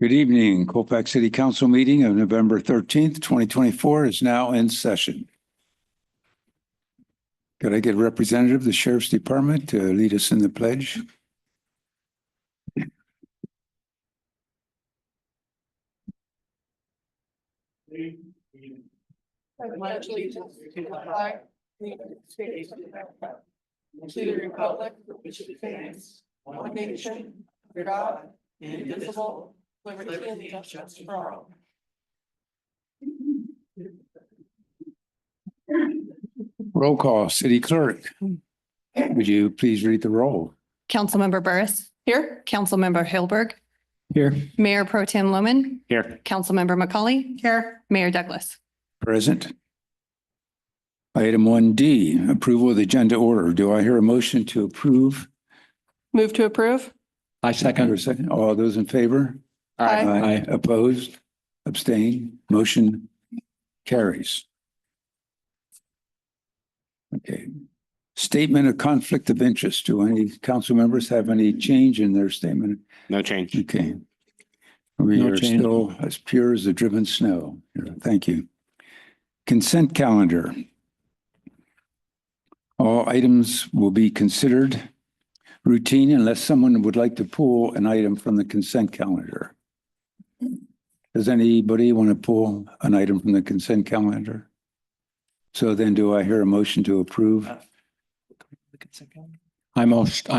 Good evening. Colfax City Council meeting of November 13th, 2024 is now in session. Could I get a representative of the Sheriff's Department to lead us in the pledge? Pledge allegiance to the flag of the United States of America, to the republic for which it stands, one nation, under God, indivisible, liberty and justice for all. Roll call, City Clerk. Would you please read the roll? Councilmember Burris. Here. Councilmember Hilberg. Here. Mayor Pro Tem Loman. Here. Councilmember McCauley. Here. Mayor Douglas. Present. Item 1D, approval of the agenda order. Do I hear a motion to approve? Move to approve. I second. All those in favor? Aye. Opposed? Abstain? Motion carries. Okay. Statement of conflict of interest. Do any council members have any change in their statement? No change. Okay. We are still as pure as the driven snow. Thank you. Consent calendar. All items will be considered routine unless someone would like to pull an item from the consent calendar. Does anybody want to pull an item from the consent calendar? So then do I hear a motion to approve? The consent calendar? I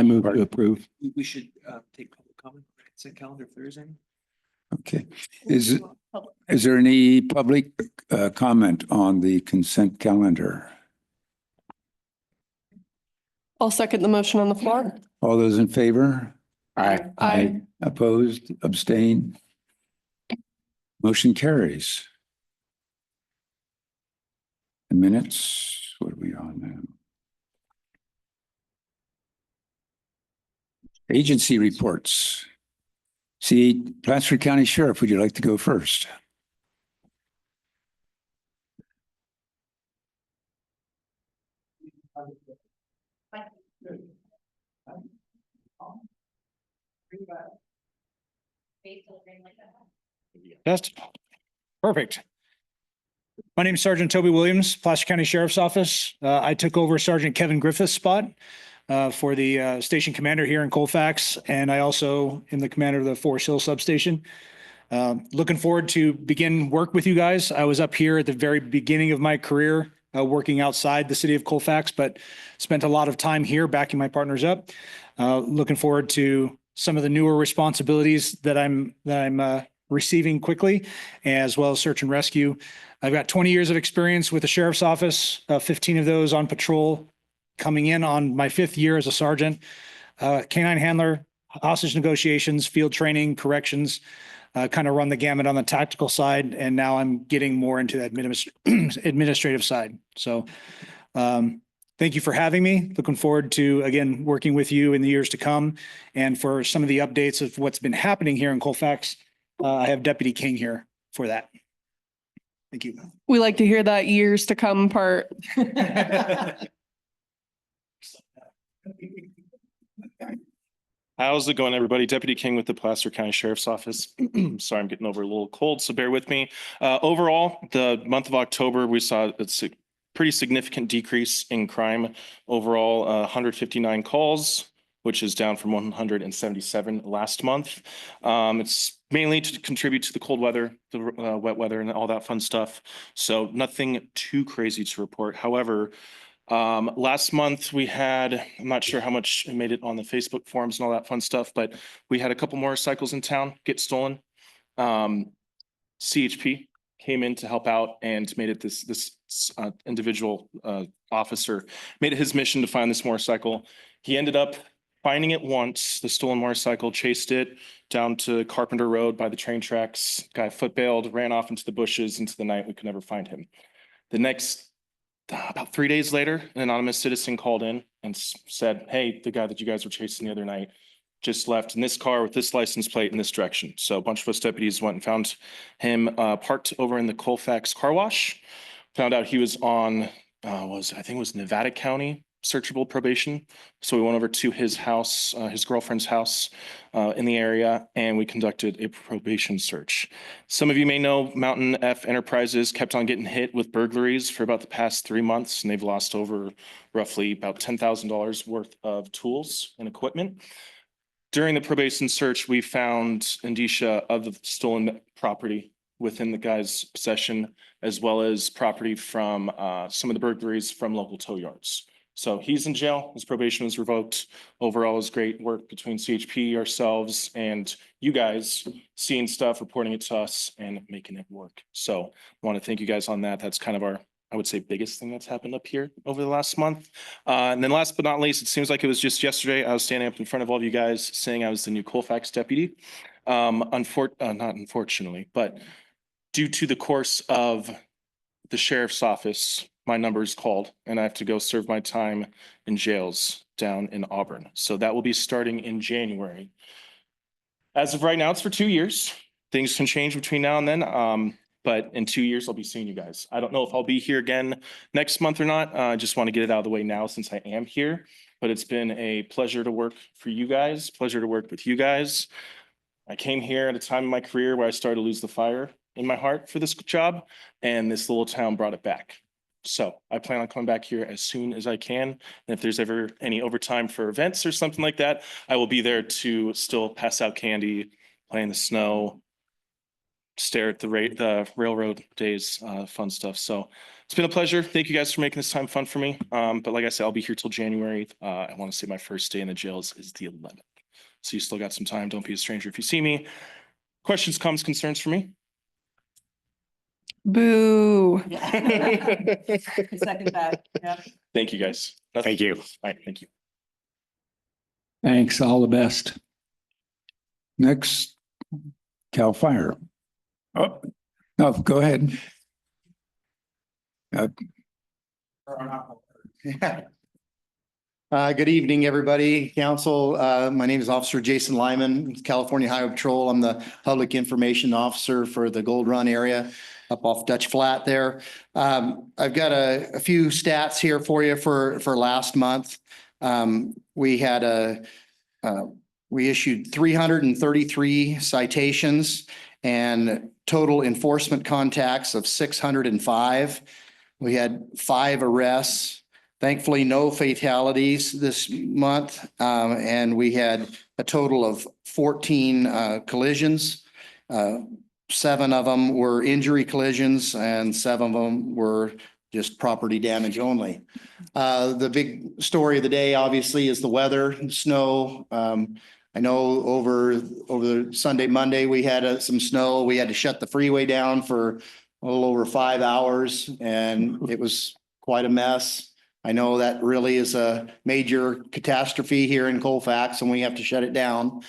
move to approve. We should take public comment on the consent calendar if there is any. Okay. Is there any public comment on the consent calendar? I'll second the motion on the floor. All those in favor? Aye. Opposed, abstain? Motion carries. The minutes, what are we on now? Agency reports. See, Placer County Sheriff, would you like to go first? Test. Perfect. My name is Sergeant Toby Williams, Placer County Sheriff's Office. I took over Sergeant Kevin Griffith's spot for the station commander here in Colfax, and I also am the commander of the Forest Hill substation. Looking forward to begin work with you guys. I was up here at the very beginning of my career, working outside the city of Colfax, but spent a lot of time here backing my partners up. Looking forward to some of the newer responsibilities that I'm receiving quickly, as well as search and rescue. I've got 20 years of experience with the sheriff's office, 15 of those on patrol, coming in on my 5th year as a sergeant, canine handler, hostage negotiations, field training, corrections, kind of run the gamut on the tactical side. And now I'm getting more into the administrative side. So thank you for having me. Looking forward to, again, working with you in the years to come. And for some of the updates of what's been happening here in Colfax, I have Deputy King here for that. Thank you. We like to hear that years to come part. How's it going, everybody? Deputy King with the Placer County Sheriff's Office. Sorry, I'm getting over a little cold, so bear with me. Overall, the month of October, we saw a pretty significant decrease in crime. Overall, 159 calls, which is down from 177 last month. It's mainly to contribute to the cold weather, the wet weather, and all that fun stuff. So nothing too crazy to report. However, last month we had, I'm not sure how much it made it on the Facebook forums and all that fun stuff, but we had a couple motorcycles in town get stolen. CHP came in to help out and made it this individual officer made it his mission to find this motorcycle. He ended up finding it once, the stolen motorcycle, chased it down to Carpenter Road by the train tracks, guy foot bailed, ran off into the bushes into the night. We could never find him. The next, about 3 days later, an anonymous citizen called in and said, hey, the guy that you guys were chasing the other night just left in this car with this license plate in this direction. So a bunch of us deputies went and found him parked over in the Colfax car wash. Found out he was on, I think it was Nevada County searchable probation. So we went over to his house, his girlfriend's house in the area, and we conducted a probation search. Some of you may know Mountain F Enterprises kept on getting hit with burglaries for about the past 3 months, and they've lost over roughly about $10,000 worth of tools and equipment. During the probation search, we found indicia of the stolen property within the guy's possession, as well as property from some of the burglaries from local tow yards. So he's in jail. His probation was revoked. Overall, it was great work between CHP, ourselves, and you guys seeing stuff, reporting it to us, and making it work. So I want to thank you guys on that. That's kind of our, I would say, biggest thing that's happened up here over the last month. And then last but not least, it seems like it was just yesterday, I was standing up in front of all of you guys saying I was the new Colfax deputy. Not unfortunately, but due to the course of the sheriff's office, my number is called and I have to go serve my time in jails down in Auburn. So that will be starting in January. As of right now, it's for 2 years. Things can change between now and then. But in 2 years, I'll be seeing you guys. I don't know if I'll be here again next month or not. I just want to get it out of the way now since I am here. But it's been a pleasure to work for you guys, pleasure to work with you guys. I came here at a time in my career where I started to lose the fire in my heart for this job, and this little town brought it back. So I plan on coming back here as soon as I can. And if there's ever any overtime for events or something like that, I will be there to still pass out candy, play in the snow, stare at the railroad days, fun stuff. So it's been a pleasure. Thank you guys for making this time fun for me. But like I said, I'll be here till January. I want to say my first day in the jails is the 11th. So you still got some time. Don't be a stranger if you see me. Questions, comments, concerns for me? Boo. Second that, yeah. Thank you, guys. Thank you. All right, thank you. Thanks, all the best. Next, Cal Fire. Oh, no, go ahead. Good evening, everybody, council. My name is Officer Jason Lyman, California Highway Patrol. I'm the Public Information Officer for the Gold Run area up off Dutch Flat there. I've got a few stats here for you for last month. We issued 333 citations and total enforcement contacts of 605. We had 5 arrests. Thankfully, no fatalities this month, and we had a total of 14 collisions. 7 of them were injury collisions and 7 of them were just property damage only. The big story of the day, obviously, is the weather, snow. I know over Sunday, Monday, we had some snow. We had to shut the freeway down for a little over 5 hours, and it was quite a mess. I know that really is a major catastrophe here in Colfax, and we have to shut it down.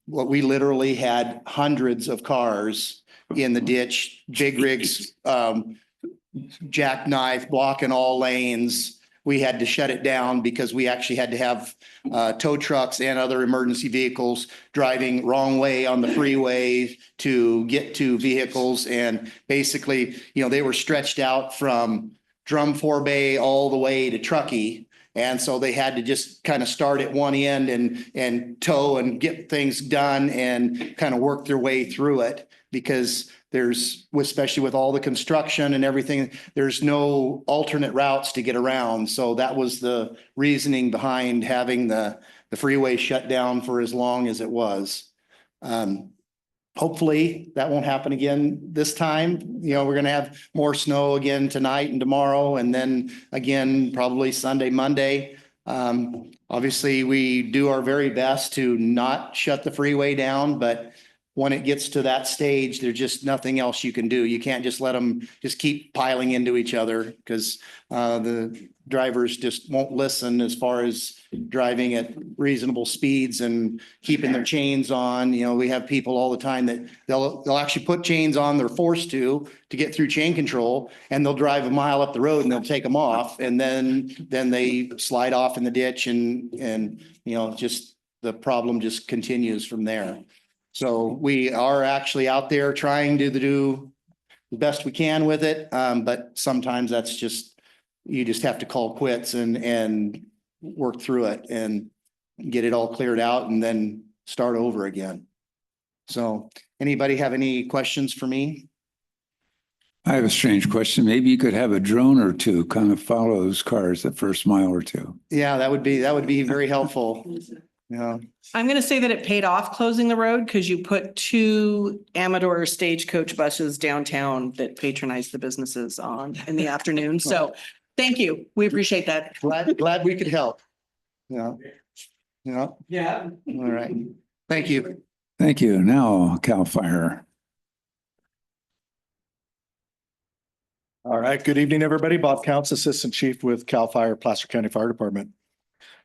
We literally had hundreds of cars in the ditch, big rigs, jackknife blocking all lanes. We had to shut it down because we actually had to have tow trucks and other emergency vehicles driving wrong way on the freeway to get to vehicles. And basically, they were stretched out from Drum 4 Bay all the way to Truckee. And so they had to just kind of start at one end and tow and get things done and kind of work their way through it, because especially with all the construction and everything, there's no alternate routes to get around. So that was the reasoning behind having the freeway shut down for as long as it was. Hopefully that won't happen again this time. We're going to have more snow again tonight and tomorrow, and then again, probably Sunday, Monday. Obviously, we do our very best to not shut the freeway down, but when it gets to that stage, there's just nothing else you can do. You can't just let them just keep piling into each other, because the drivers just won't listen as far as driving at reasonable speeds and keeping their chains on. We have people all the time that they'll actually put chains on, they're forced to get through chain control, and they'll drive a mile up the road and they'll take them off, and then they slide off in the ditch, and just the problem just continues from there. So we are actually out there trying to do the best we can with it. But sometimes that's just you just have to call quits and work through it and get it all cleared out and then start over again. So anybody have any questions for me? I have a strange question. Maybe you could have a drone or two kind of follow those cars the first mile or two. Yeah, that would be very helpful. Yeah. I'm going to say that it paid off closing the road because you put 2 Amador stagecoach buses downtown that patronize the businesses on in the afternoon. So thank you. We appreciate that. Glad we could help. Yeah. Yeah. Yeah. All right. Thank you. Thank you. Now, CAL FIRE. All right, good evening, everybody. Bob Counts, Assistant Chief with CAL FIRE, Placer County Fire Department.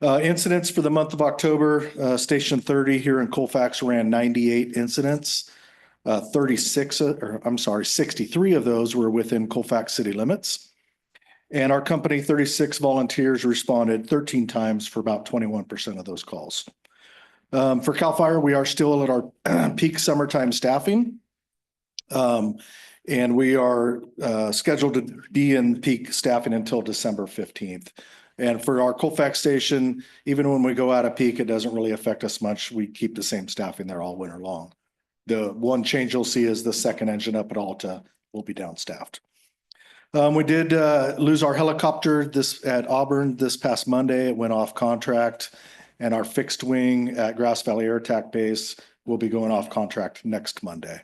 Incidents for the month of October, Station 30 here in Colfax ran 98 incidents. 63 of those were within Colfax city limits. And our company, 36 volunteers responded 13 times for about 21% of those calls. For CAL FIRE, we are still at our peak summertime staffing. And we are scheduled to be in peak staffing until December 15th. And for our Colfax station, even when we go out of peak, it doesn't really affect us much. We keep the same staffing there all winter long. The one change you'll see is the second engine up at Alta will be downstaffed. We did lose our helicopter at Auburn this past Monday. It went off contract, and our fixed wing at Grass Valley Air Attack Base will be going off contract next Monday.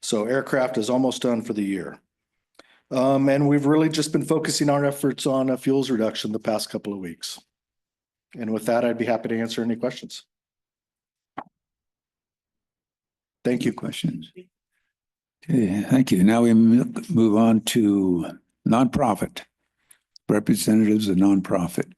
So aircraft is almost done for the year. And we've really just been focusing our efforts on fuels reduction the past couple of weeks. And with that, I'd be happy to answer any questions. Thank you. Questions? Okay, thank you. Now we move on to nonprofit. Representatives of nonprofit.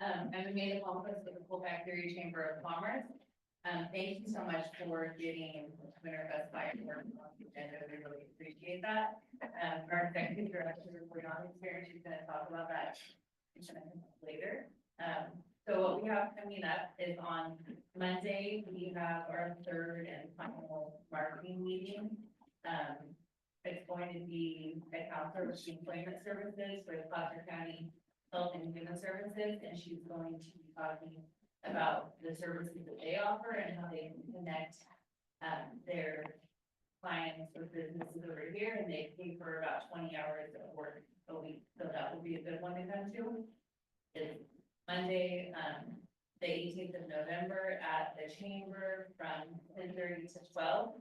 I'm Amanda Colfax with the Colfax Area Chamber of Commerce. Thank you so much for getting Winter Best Buy work on the agenda. We really appreciate that. Our executive director, we're not experienced, she's going to talk about that later. So what we have coming up is on Monday, we have our 3rd and final marketing meeting. It's going to be a counselor with employment services for the Placer County Health and Human Services, and she's going to be talking about the services that they offer and how they can connect their clients with businesses over here, and they pay for about 20 hours of work a week. So that will be a good one to come to. It's Monday, the 18th of November at the Chamber from 10:30 to 12.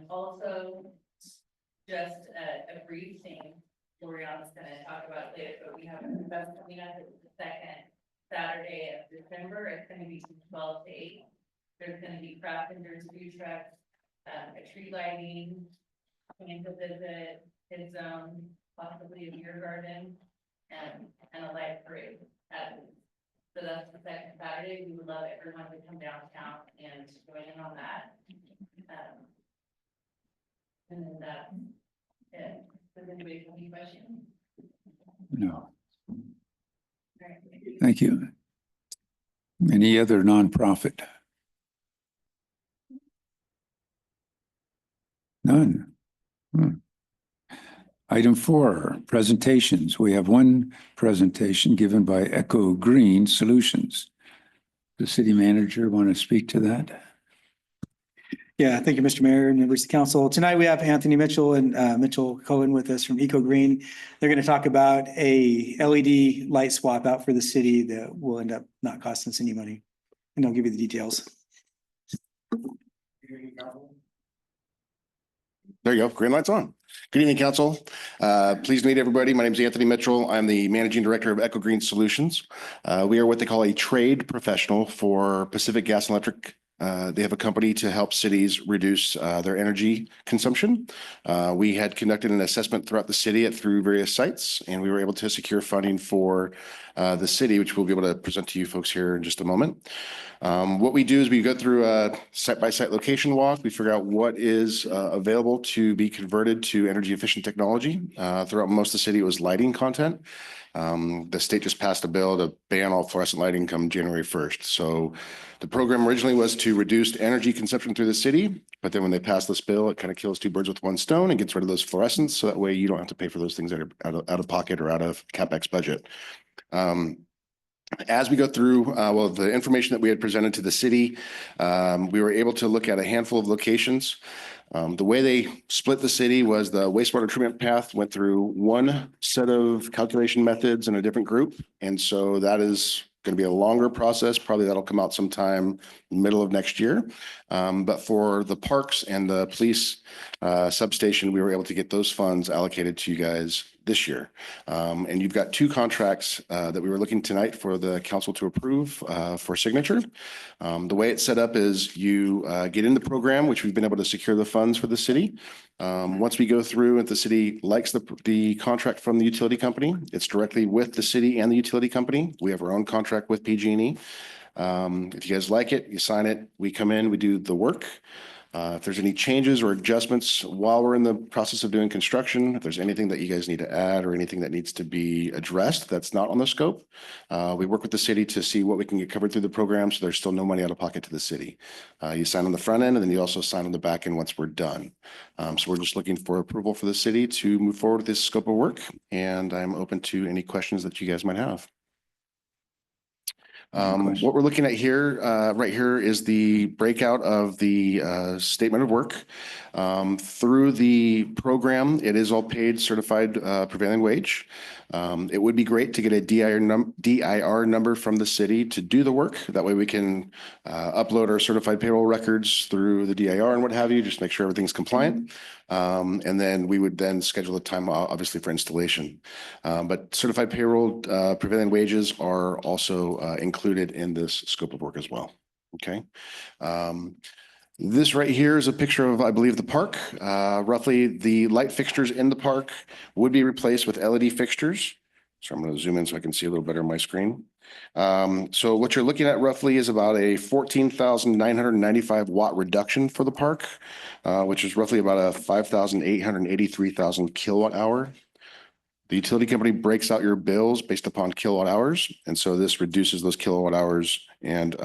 Also, just a brief thing, Loriana's going to talk about later, but we have an event coming up. It's the 2nd Saturday of December. It's going to be from 12 to 8. There's going to be craft vendors, food trucks, a tree lighting, Kansas visit, his zone, possibly a beer garden, and a light parade. So that's the 2nd Saturday. We would love everyone to come downtown and join in on that. And then that's it. Does anybody have any questions? No. Thank you. Any other nonprofit? None. Item 4, presentations. We have one presentation given by Echo Green Solutions. The city manager want to speak to that? Yeah, thank you, Mr. Mayor and members of the council. Tonight we have Anthony Mitchell and Mitchell Cohen with us from Eco Green. They're going to talk about a LED light swap out for the city that will end up not costing us any money. And they'll give you the details. There you go. Green light's on. Good evening, council. Pleased to meet everybody. My name is Anthony Mitchell. I'm the managing director of Echo Green Solutions. We are what they call a trade professional for Pacific Gas and Electric. They have a company to help cities reduce their energy consumption. We had conducted an assessment throughout the city through various sites, and we were able to secure funding for the city, which we'll be able to present to you folks here in just a moment. What we do is we go through a site-by-site location walk. We figure out what is available to be converted to energy efficient technology. Throughout most of the city, it was lighting content. The state just passed a bill to ban all fluorescent lighting come January 1st. So the program originally was to reduce energy consumption through the city, but then when they passed this bill, it kind of kills two birds with one stone and gets rid of those fluorescents. So that way you don't have to pay for those things that are out of pocket or out of CapEx budget. As we go through, the information that we had presented to the city, we were able to look at a handful of locations. The way they split the city was the wastewater treatment path went through one set of calculation methods in a different group. And so that is going to be a longer process. Probably that'll come out sometime middle of next year. But for the parks and the police substation, we were able to get those funds allocated to you guys this year. And you've got two contracts that we were looking tonight for the council to approve for signature. The way it's set up is you get in the program, which we've been able to secure the funds for the city. Once we go through and the city likes the contract from the utility company, it's directly with the city and the utility company. We have our own contract with PG&E. If you guys like it, you sign it, we come in, we do the work. If there's any changes or adjustments while we're in the process of doing construction, if there's anything that you guys need to add or anything that needs to be addressed that's not on the scope, we work with the city to see what we can get covered through the program. So there's still no money out of pocket to the city. You sign on the front end and then you also sign on the back end once we're done. So we're just looking for approval for the city to move forward with this scope of work. And I'm open to any questions that you guys might have. What we're looking at here, right here is the breakout of the statement of work. Through the program, it is all paid certified prevailing wage. It would be great to get a DIR number from the city to do the work. That way we can upload our certified payroll records through the DIR and what have you, just make sure everything's compliant. And then we would then schedule a time, obviously, for installation. But certified payroll prevailing wages are also included in this scope of work as well. Okay. This right here is a picture of, I believe, the park. Roughly the light fixtures in the park would be replaced with LED fixtures. So I'm going to zoom in so I can see a little better on my screen. So what you're looking at roughly is about a 14,995 watt reduction for the park, which is roughly about a 5,883,000 kilowatt hour. The utility company breaks out your bills based upon kilowatt hours. And so this reduces those kilowatt hours, and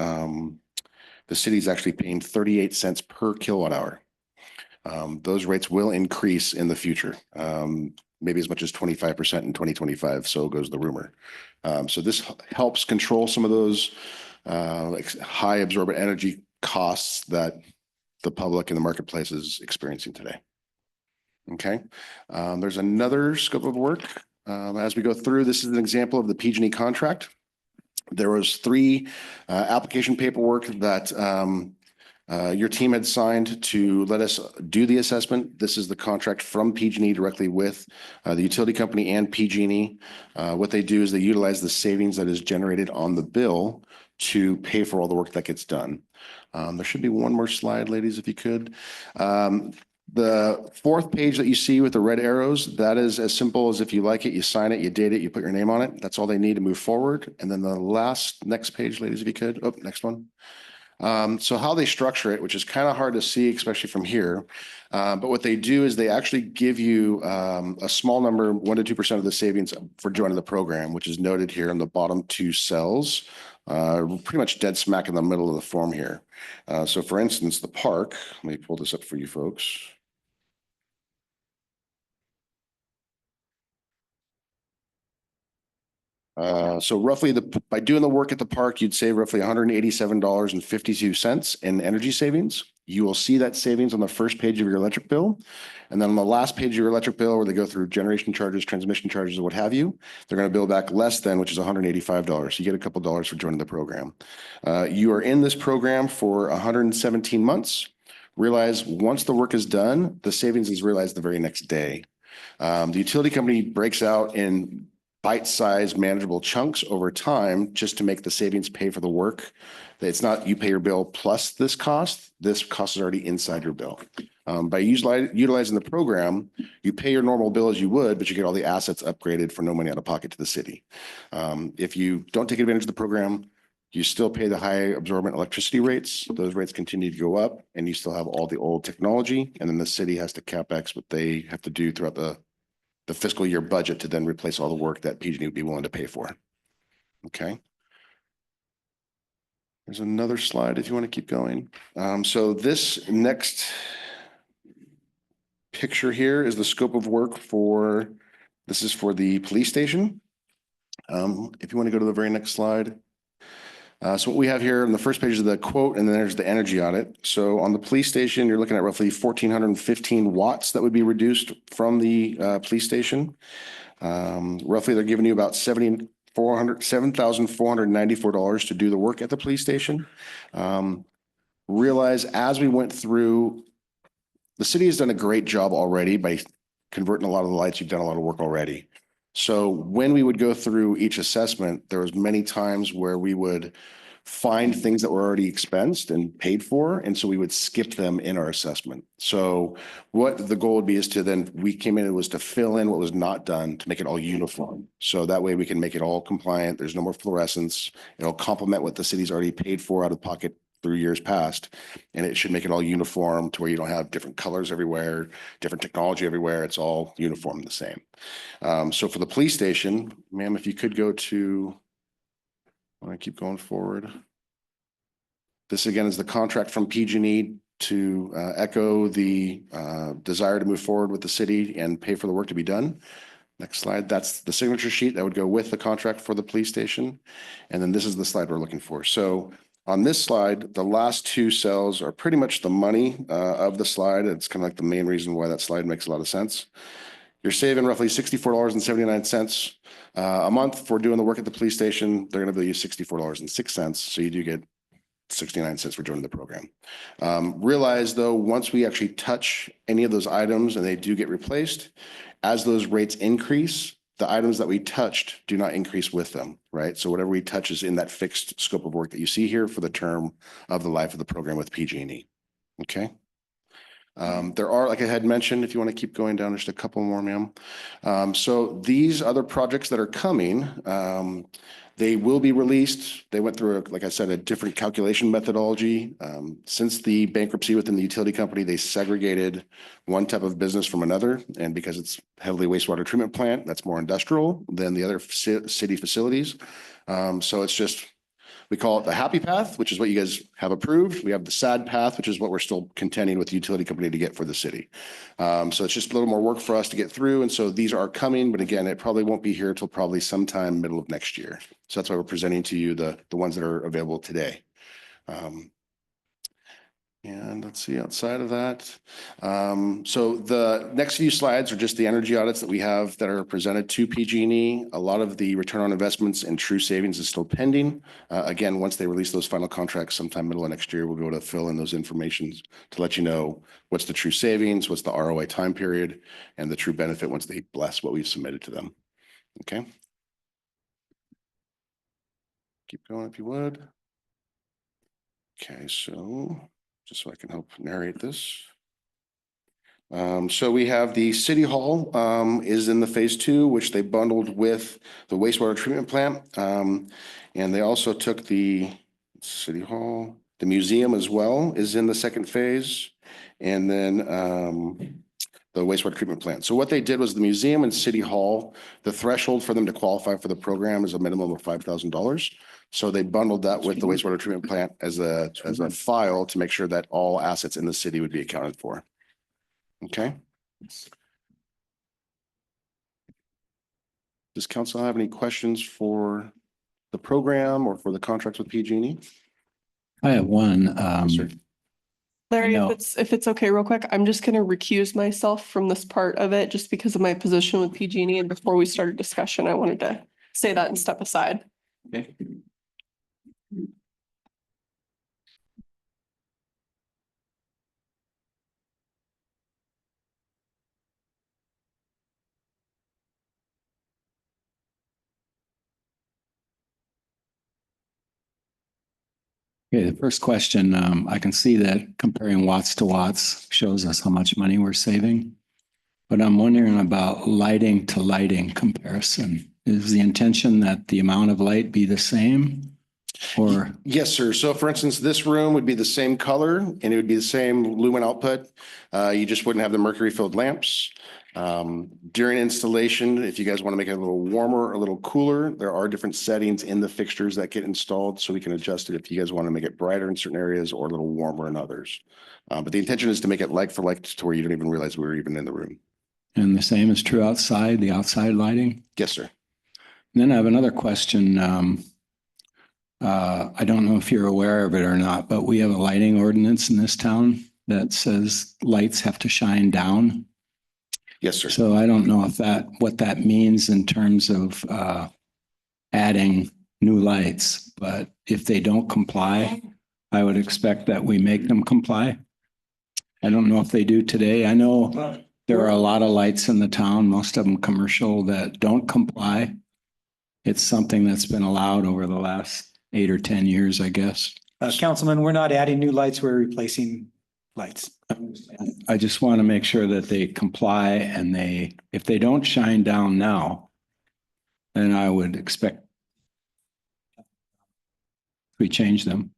the city is actually paying 38 cents per kilowatt hour. Those rates will increase in the future, maybe as much as 25% in 2025. So goes the rumor. So this helps control some of those like high absorbent energy costs that the public and the marketplace is experiencing today. Okay. There's another scope of work. As we go through, this is an example of the PG&E contract. There was 3 application paperwork that your team had signed to let us do the assessment. This is the contract from PG&E directly with the utility company and PG&E. What they do is they utilize the savings that is generated on the bill to pay for all the work that gets done. There should be one more slide, ladies, if you could. The 4th page that you see with the red arrows, that is as simple as if you like it, you sign it, you date it, you put your name on it. That's all they need to move forward. And then the next page, ladies, if you could. Oh, next one. So how they structure it, which is kind of hard to see, especially from here. But what they do is they actually give you a small number, 1 to 2% of the savings for joining the program, which is noted here in the bottom 2 cells, pretty much dead smack in the middle of the form here. So for instance, the park, let me pull this up for you folks. So roughly by doing the work at the park, you'd save roughly $187.52 in energy savings. You will see that savings on the first page of your electric bill. And then on the last page of your electric bill, where they go through generation charges, transmission charges, or what have you, they're going to bill back less than, which is $185. So you get a couple dollars for joining the program. You are in this program for 117 months. Realize once the work is done, the savings is realized the very next day. The utility company breaks out in bite-sized manageable chunks over time just to make the savings pay for the work. It's not you pay your bill plus this cost is already inside your bill. By utilizing the program, you pay your normal bill as you would, but you get all the assets upgraded for no money out of pocket to the city. If you don't take advantage of the program, you still pay the high absorbent electricity rates. Those rates continue to go up and you still have all the old technology. And then the city has to CapEx what they have to do throughout the fiscal year budget to then replace all the work that PG&E would be willing to pay for. Okay. There's another slide if you want to keep going. So this next picture here is the scope of work this is for the police station. If you want to go to the very next slide. So what we have here on the first page is the quote, and then there's the energy audit. So on the police station, you're looking at roughly 1,415 watts that would be reduced from the police station. Roughly, they're giving you about $7,494 to do the work at the police station. Realize as we went through, the city has done a great job already by converting a lot of the lights. You've done a lot of work already. So when we would go through each assessment, there was many times where we would find things that were already expensed and paid for. And so we would skip them in our assessment. So what the goal would be is to then, we came in, it was to fill in what was not done to make it all uniform. So that way we can make it all compliant. There's no more fluorescence. It'll complement what the city's already paid for out of pocket through years past. And it should make it all uniform to where you don't have different colors everywhere, different technology everywhere. It's all uniform the same. So for the police station, ma'am, if you could go to, I want to keep going forward. This again is the contract from PG&E to echo the desire to move forward with the city and pay for the work to be done. Next slide. That's the signature sheet that would go with the contract for the police station. And then this is the slide we're looking for. So on this slide, the last two cells are pretty much the money of the slide. It's kind of like the main reason why that slide makes a lot of sense. You're saving roughly $64.79 a month for doing the work at the police station. They're going to bill you $64.06. So you do get 69 cents for joining the program. Realize though, once we actually touch any of those items and they do get replaced, as those rates increase, the items that we touched do not increase with them, right? So whatever we touch is in that fixed scope of work that you see here for the term of the life of the program with PG&E. Okay. There are, like I had mentioned, if you want to keep going down, just a couple more, ma'am. So these other projects that are coming, they will be released. They went through, like I said, a different calculation methodology. Since the bankruptcy within the utility company, they segregated one type of business from another. And because it's heavily wastewater treatment plant, that's more industrial than the other city facilities. So it's just, we call it the happy path, which is what you guys have approved. We have the sad path, which is what we're still contending with the utility company to get for the city. So it's just a little more work for us to get through. And so these are coming, but again, it probably won't be here till probably sometime middle of next year. So that's why we're presenting to you the ones that are available today. And let's see, outside of that. So the next few slides are just the energy audits that we have that are presented to PG&E. A lot of the return on investments and true savings is still pending. Again, once they release those final contracts sometime middle of next year, we'll be able to fill in those informations to let you know what's the true savings, what's the ROI time period, and the true benefit once they bless what we've submitted to them. Okay. Keep going if you would. Okay, so just so I can help narrate this. So we have the city hall is in the phase 2, which they bundled with the wastewater treatment plant. And they also took the city hall, the museum as well is in the second phase. And then the wastewater treatment plant. So what they did was the museum and city hall, the threshold for them to qualify for the program is a minimum of $5,000. So they bundled that with the wastewater treatment plant as a file to make sure that all assets in the city would be accounted for. Okay. Does council have any questions for the program or for the contracts with PG&E? I have one. Yes, sir. Larry, No. if it's okay, real quick, I'm just gonna recuse myself from this part of it just because of my position with PG&E. And before we started discussion, I wanted to say that and step aside. Okay. Okay, the first question, I can see that comparing watts to watts shows us how much money we're saving. But I'm wondering about lighting to lighting comparison. Is the intention that the amount of light be the same? Or, Yes, sir. So for instance, this room would be the same color and it would be the same lumen output. You just wouldn't have the mercury filled lamps. During installation, if you guys want to make it a little warmer, a little cooler, there are different settings in the fixtures that get installed. So we can adjust it if you guys want to make it brighter in certain areas or a little warmer in others. But the intention is to make it like for like to where you don't even realize we were even in the room. and the same is true outside, the outside lighting? Yes, sir. And then I have another question. I don't know if you're aware of it or not, but we have a lighting ordinance in this town that says lights have to shine down. Yes, sir. So I don't know if what that means in terms of adding new lights, but if they don't comply, I would expect that we make them comply. I don't know if they do today. I know there are a lot of lights in the town, most of them commercial, that don't comply. It's something that's been allowed over the last 8 or 10 years, I guess. Councilman, we're not adding new lights, we're replacing lights. I just want to make sure that they comply and if they don't shine down now, then I would expect we change them.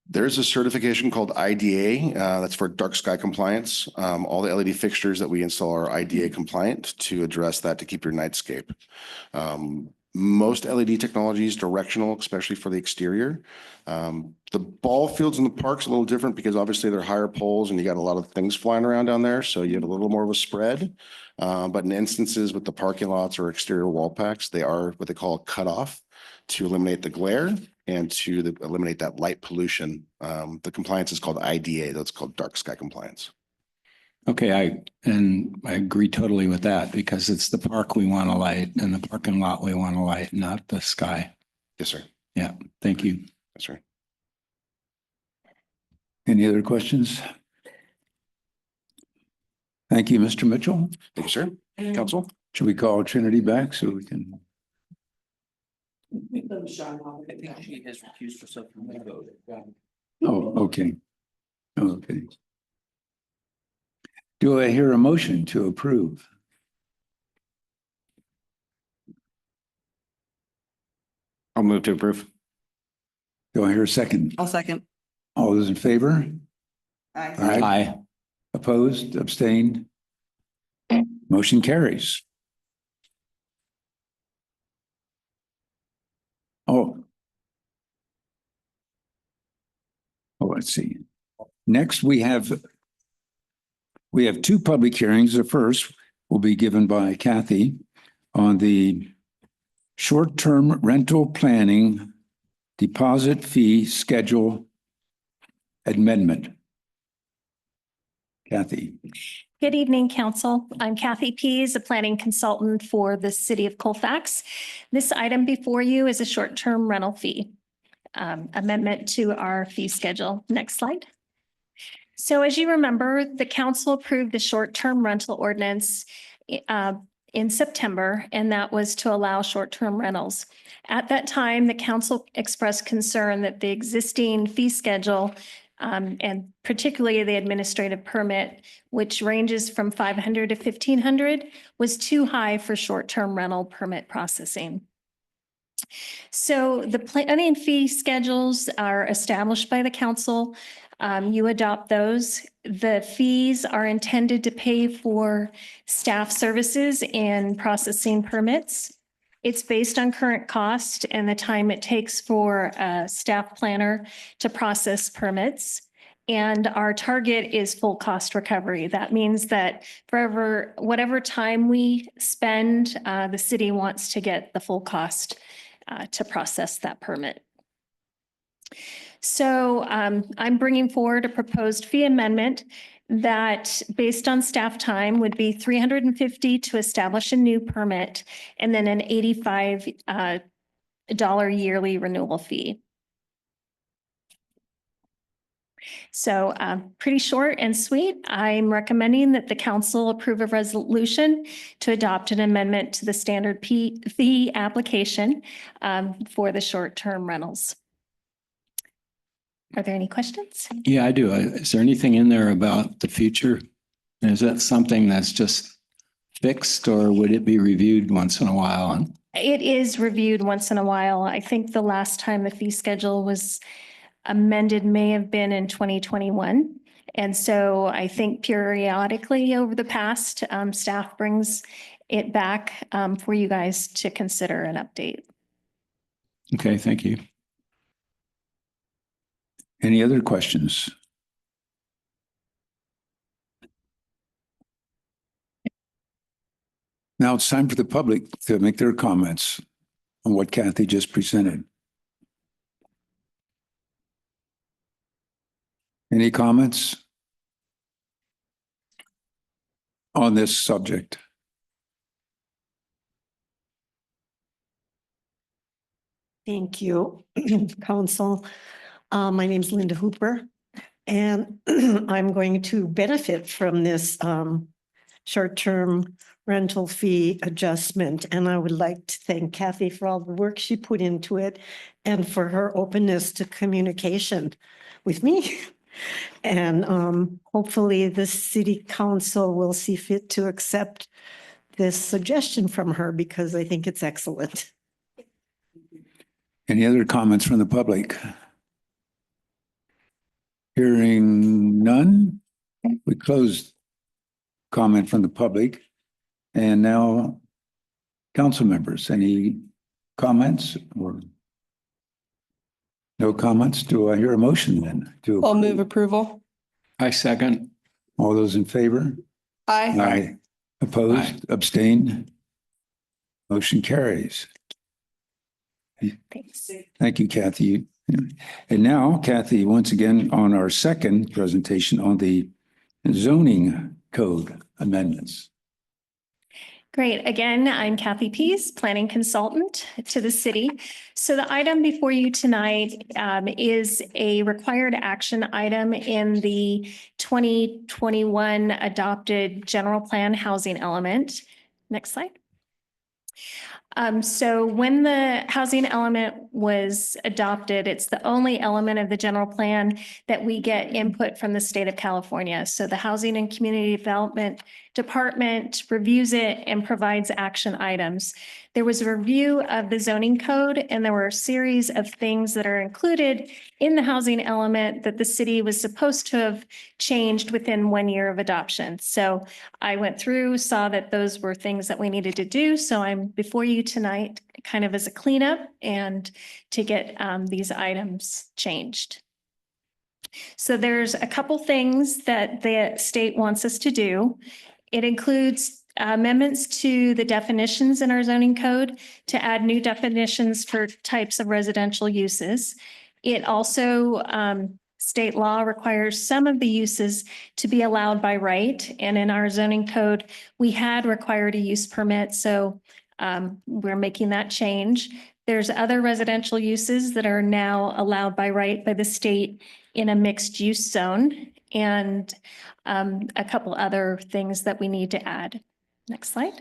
There's a certification called IDA, that's for dark sky compliance. All the LED fixtures that we install are IDA compliant to address that, to keep your nightscape. Most LED technology is directional, especially for the exterior. The ball fields in the park's a little different because obviously they're higher poles and you got a lot of things flying around down there. So you have a little more of a spread. But in instances with the parking lots or exterior wall packs, they are what they call a cutoff to eliminate the glare and to eliminate that light pollution. The compliance is called IDA. That's called dark sky compliance. Okay, I agree totally with that because it's the park we want to light and the parking lot we want to light, not the sky. Yes, sir. Yeah, thank you. Yes, sir. Any other questions? Thank you, Mr. Mitchell. Thank you, sir. Council? Should we call Trinity back so we can? I think she has recused herself from the vote. Oh, okay. Okay. Do I hear a motion to approve? I'll move to approve. Do I hear a second? I'll second. All those in favor? Aye. Aye. Opposed, abstained? Motion carries. Oh, let's see. Next, we have two public hearings. The first will be given by Kathy on the short-term rental planning deposit fee schedule amendment. Kathy. Good evening, Council. I'm Kathy Pease, a planning consultant for the City of Colfax. This item before you is a short-term rental fee amendment to our fee schedule. Next slide. So as you remember, the council approved the short-term rental ordinance in September, and that was to allow short-term rentals. At that time, the council expressed concern that the existing fee schedule and particularly the administrative permit, which ranges from $500 to $1,500, was too high for short-term rental permit processing. So the planning fee schedules are established by the council. You adopt those. The fees are intended to pay for staff services and processing permits. It's based on current cost and the time it takes for a staff planner to process permits. And our target is full cost recovery. That means that for whatever time we spend, the city wants to get the full cost to process that permit. So I'm bringing forward a proposed fee amendment that, based on staff time, would be $350 to establish a new permit and then an $85 yearly renewal fee. So pretty short and sweet. I'm recommending that the council approve a resolution to adopt an amendment to the standard fee application for the short-term rentals. Are there any questions? Yeah, I do. Is there anything in there about the future? Is that something that's just fixed or would it be reviewed once in a while? And It is reviewed once in a while. I think the last time the fee schedule was amended may have been in 2021. And so I think periodically over the past, staff brings it back for you guys to consider an update. okay, thank you. Any other questions? Now it's time for the public to make their comments on what Kathy just presented. Any comments on this subject? Thank you, Council. My name is Linda Hooper, and I'm going to benefit from this short-term rental fee adjustment. And I would like to thank Kathy for all the work she put into it and for her openness to communication with me. And hopefully the city council will see fit to accept this suggestion from her because I think it's excellent. Any other comments from the public? Hearing none, we close comment from the public. And now, council members, any comments or no comments? Do I hear a motion then? I'll move approval. I second. All those in favor? Aye. Aye. Opposed, abstained? Motion carries. Thanks. Thank you, Kathy. And now, Kathy, once again, on our second presentation on the zoning code amendments. Great. Again, I'm Kathy Pease, planning consultant to the city. So the item before you tonight is a required action item in the 2021 adopted general plan housing element. Next slide. So when the housing element was adopted, it's the only element of the general plan that we get input from the state of California. So the Housing and Community Development Department reviews it and provides action items. There was a review of the zoning code, and there were a series of things that are included in the housing element that the city was supposed to have changed within 1 year of adoption. So I went through, saw that those were things that we needed to do. So I'm before you tonight kind of as a cleanup and to get these items changed. So there's a couple things that the state wants us to do. It includes amendments to the definitions in our zoning code to add new definitions for types of residential uses. It also, state law requires some of the uses to be allowed by right. And in our zoning code, we had required a use permit. So we're making that change. There's other residential uses that are now allowed by right by the state in a mixed use zone, and a couple other things that we need to add. Next slide.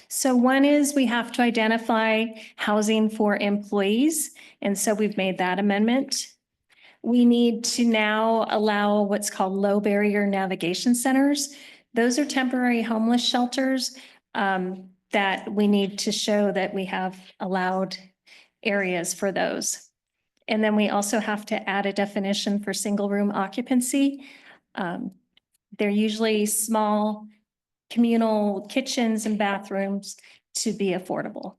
So one is we have to identify housing for employees. And so we've made that amendment. We need to now allow what's called low barrier navigation centers. Those are temporary homeless shelters that we need to show that we have allowed areas for those. And then we also have to add a definition for single room occupancy. They're usually small communal kitchens and bathrooms to be affordable.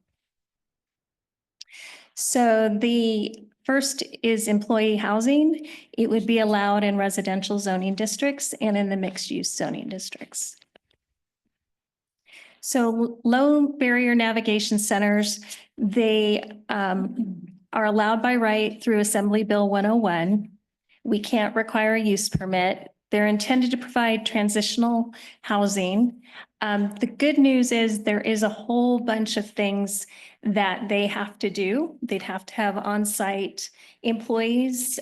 So the first is employee housing. It would be allowed in residential zoning districts and in the mixed use zoning districts. So low barrier navigation centers, they are allowed by right through Assembly Bill 101. We can't require a use permit. They're intended to provide transitional housing. The good news is there is a whole bunch of things that they have to do. They'd have to have on-site employees,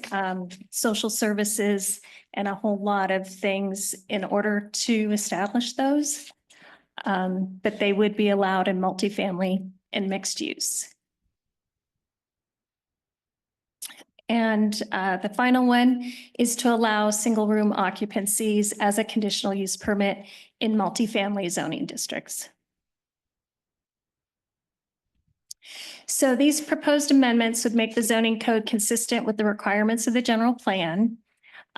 social services, and a whole lot of things in order to establish those. But they would be allowed in multifamily and mixed use. And the final one is to allow single room occupancies as a conditional use permit in multifamily zoning districts. So these proposed amendments would make the zoning code consistent with the requirements of the general plan.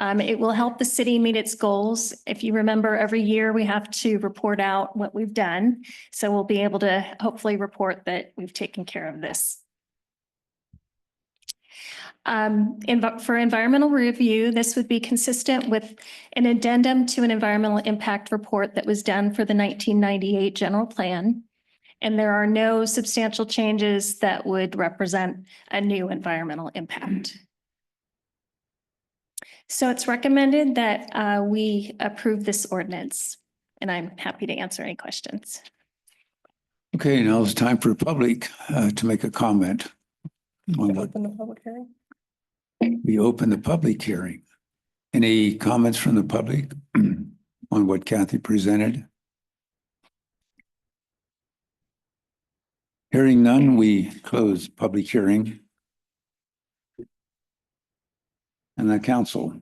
It will help the city meet its goals. If you remember, every year we have to report out what we've done. So we'll be able to hopefully report that we've taken care of this. For environmental review, this would be consistent with an addendum to an environmental impact report that was done for the 1998 general plan. And there are no substantial changes that would represent a new environmental impact. So it's recommended that we approve this ordinance, and I'm happy to answer any questions. Okay, now it's time for public to make a comment. Open the public hearing. We open the public hearing. Any comments from the public on what Kathy presented? Hearing none, we close public hearing. And the council.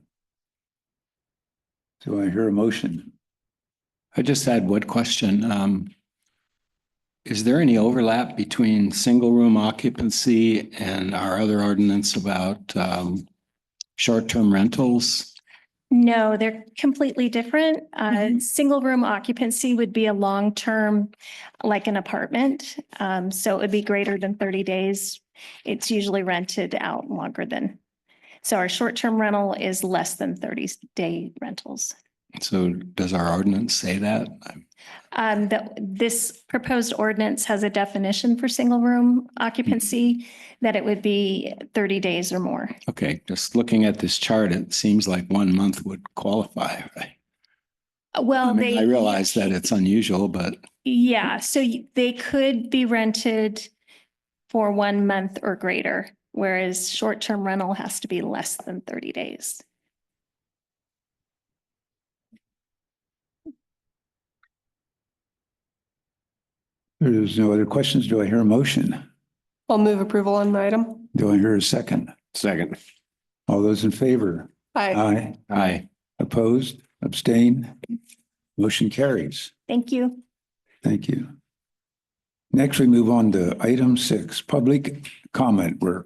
Do I hear a motion? I just had one question. Is there any overlap between single room occupancy and our other ordinance about short-term rentals? No, they're completely different. Single room occupancy would be a long-term, like an apartment. So it would be greater than 30 days. It's usually rented out longer than. So our short-term rental is less than 30-day rentals. So does our ordinance say that? This proposed ordinance has a definition for single room occupancy that it would be 30 days or more. Okay, just looking at this chart, it seems like 1 month would qualify, right? Well, I realize that it's unusual, but yeah, so they could be rented for 1 month or greater, whereas short-term rental has to be less than 30 days. There's no other questions. Do I hear a motion? I'll move approval on the item. Do I hear a second? Second. All those in favor? Aye. aye. Opposed? Abstain? Motion carries. Thank you. Thank you. Next, we move on to item 6, public comment, where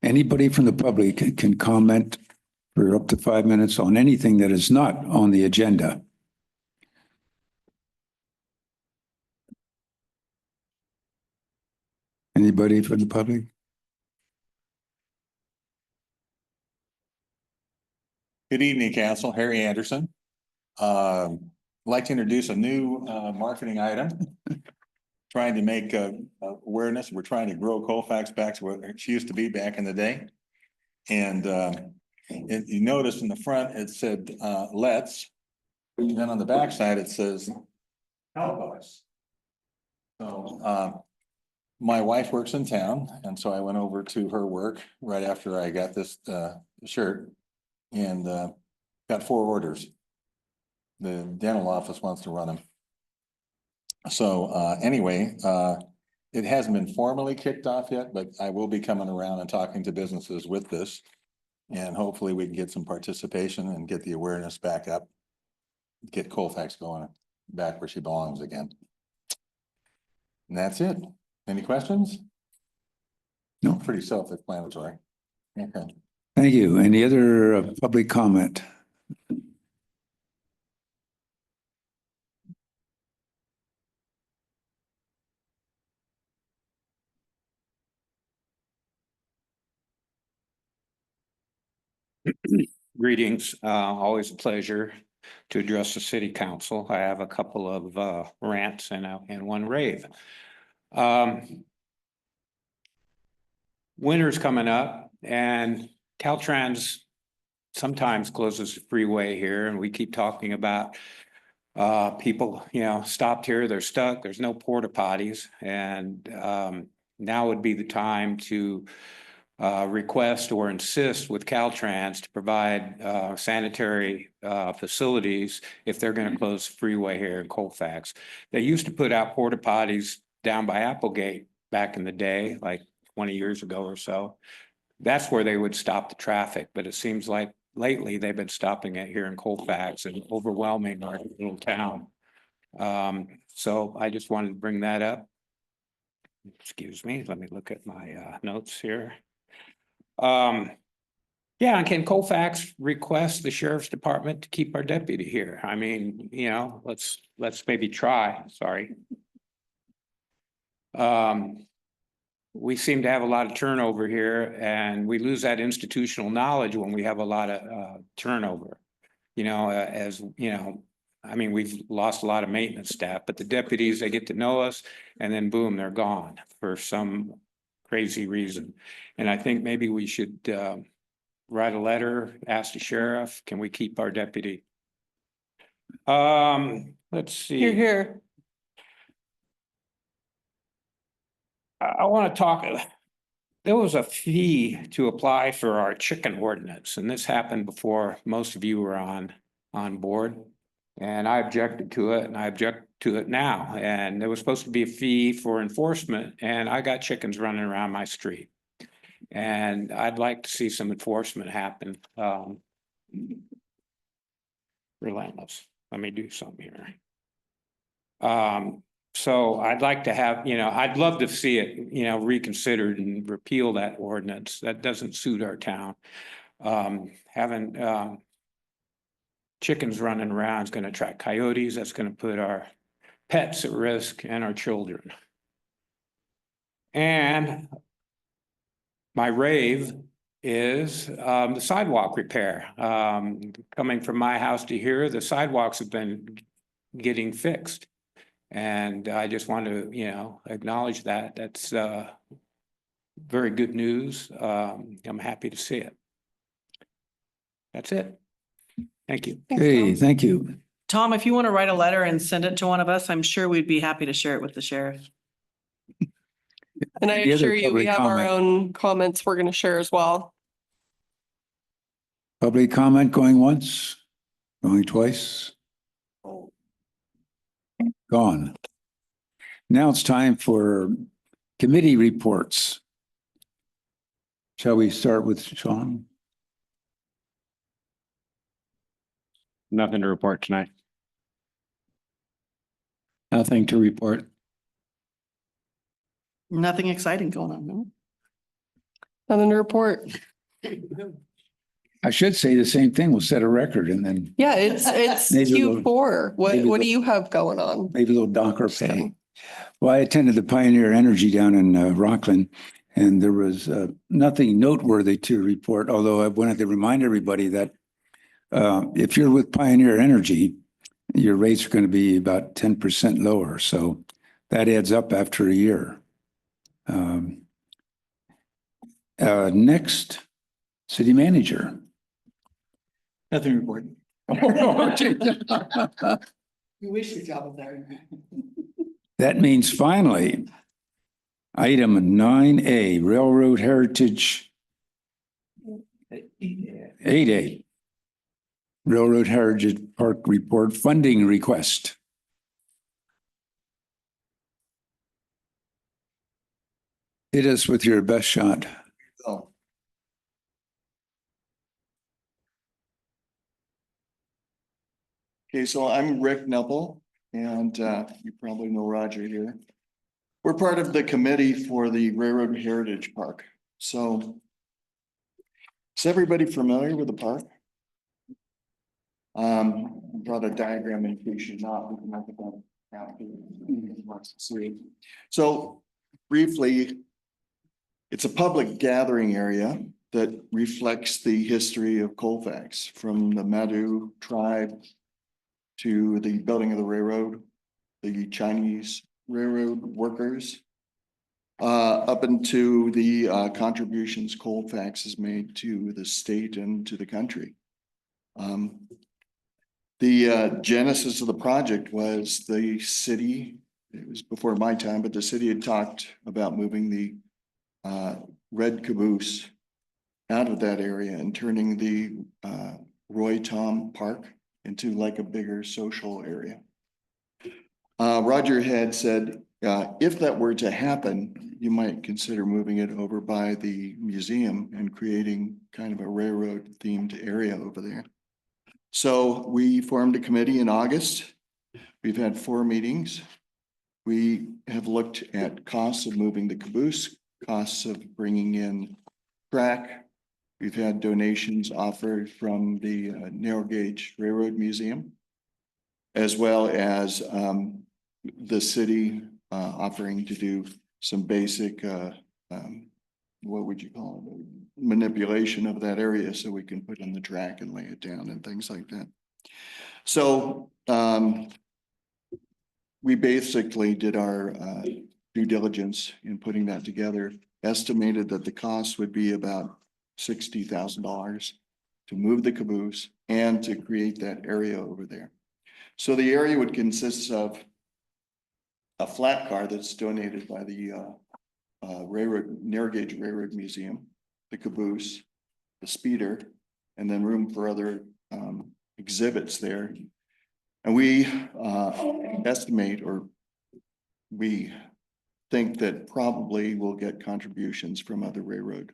anybody from the public can comment for up to 5 minutes on anything that is not on the agenda. Anybody from the public? Good evening, Council. Harry Anderson. I'd like to introduce a new marketing item. Trying to make awareness. We're trying to grow Colfax back to what she used to be back in the day. And you notice in the front, it said, let's. And then on the backside, it says, help us. So my wife works in town, and so I went over to her work right after I got this shirt and got 4 orders. The dental office wants to run them. So anyway, it hasn't been formally kicked off yet, but I will be coming around and talking to businesses with this. And hopefully we can get some participation and get the awareness back up. Get Colfax going back where she belongs again. And that's it. Any questions? No. Pretty self-explanatory. Okay. Thank you. Any other public comment? Greetings, always a pleasure to address the city council. I have a couple of rants and one rave. Winter's coming up and Caltrans sometimes closes the freeway here, and we keep talking about people, stopped here, they're stuck, there's no porta potties, and now would be the time to request or insist with Caltrans to provide sanitary facilities if they're going to close the freeway here in Colfax. They used to put out porta potties down by Applegate back in the day, like 20 years ago or so. that's where they would stop the traffic, but it seems like lately they've been stopping it here in Colfax and overwhelming our little town. So I just wanted to bring that up. Excuse me, let me look at my notes here. Yeah, and can Colfax request the sheriff's department to keep our deputy here? I mean, you know, let's maybe try, sorry. We seem to have a lot of turnover here and we lose that institutional knowledge when we have a lot of turnover. You know, as you know, I mean, we've lost a lot of maintenance staff, but the deputies, they get to know us and then boom, they're gone for some crazy reason. And I think maybe we should write a letter, ask the sheriff, can we keep our deputy? Let's see. You're here. I want to talk, there was a fee to apply for our chicken ordinance, and this happened before most of you were on board. And I objected to it, and I object to it now. And there was supposed to be a fee for enforcement, and I got chickens running around my street. And I'd like to see some enforcement happen. Relentless. Let me do something here. So I'd like to have, you know, I'd love to see it, you know, reconsidered and repeal that ordinance. That doesn't suit our town. Having chickens running around is going to attract coyotes. That's going to put our pets at risk and our children. And my rave is the sidewalk repair. Coming from my house to here, the sidewalks have been getting fixed. And I just want to, you know, acknowledge that. That's very good news. I'm happy to see it. That's it. Thank you. Okay, thank you. Tom, if you want to write a letter and send it to one of us, I'm sure we'd be happy to share it with the sheriff. And I The other assure you, we public have our comment. own comments we're going to share as well. Public comment going once, going twice. Gone. Now it's time for committee reports. Shall we start with Sean? Nothing to report tonight. Nothing to report. Nothing exciting going on, no? Nothing to report. I should say the same thing. We'll set a record and then Yeah, it's Maybe a little- Q4. maybe What the- do you have going on? maybe a little Docker pay. Well, I attended the Pioneer Energy down in Rockland, and there was nothing noteworthy to report, although I wanted to remind everybody that if you're with Pioneer Energy, your rates are going to be about 10% lower. So that adds up after a year. Next, city manager. Nothing reported. We wish your job was there. That means finally, item 9A, Railroad Heritage. 8A, Railroad Heritage Park Report Funding Request. Hit us with your best shot. Oh. Okay, so I'm Rick Nepple, and you probably know Roger here. We're part of the committee for the Railroad Heritage Park. So is everybody familiar with the park? Brought a diagram in case you're not. We can look at that out here. So briefly, it's a public gathering area that reflects the history of Colfax, from the Madu tribe to the building of the railroad, the Chinese railroad workers, up into the contributions Colfax has made to the state and to the country. The genesis of the project was the city, it was before my time, but the city had talked about moving the red caboose out of that area and turning the Roy Tom Park into like a bigger social area. Roger had said If that were to happen, you might consider moving it over by the museum and creating kind of a railroad themed area over there. So we formed a committee in August. We've had 4 meetings. We have looked at costs of moving the caboose, costs of bringing in track. We've had donations offered from the Narrow Gauge Railroad Museum, as well as the city offering to do some basic, what would you call it? Manipulation of that area so we can put in the track and lay it down and things like that. So we basically did our due diligence in putting that together, estimated that the cost would be about $60,000 to move the caboose and to create that area over there. So the area would consist of a flat car that's donated by the Narrow Gauge Railroad Museum, the caboose, the speeder, and then room for other exhibits there. And we estimate, or we think that probably we'll get contributions from other railroad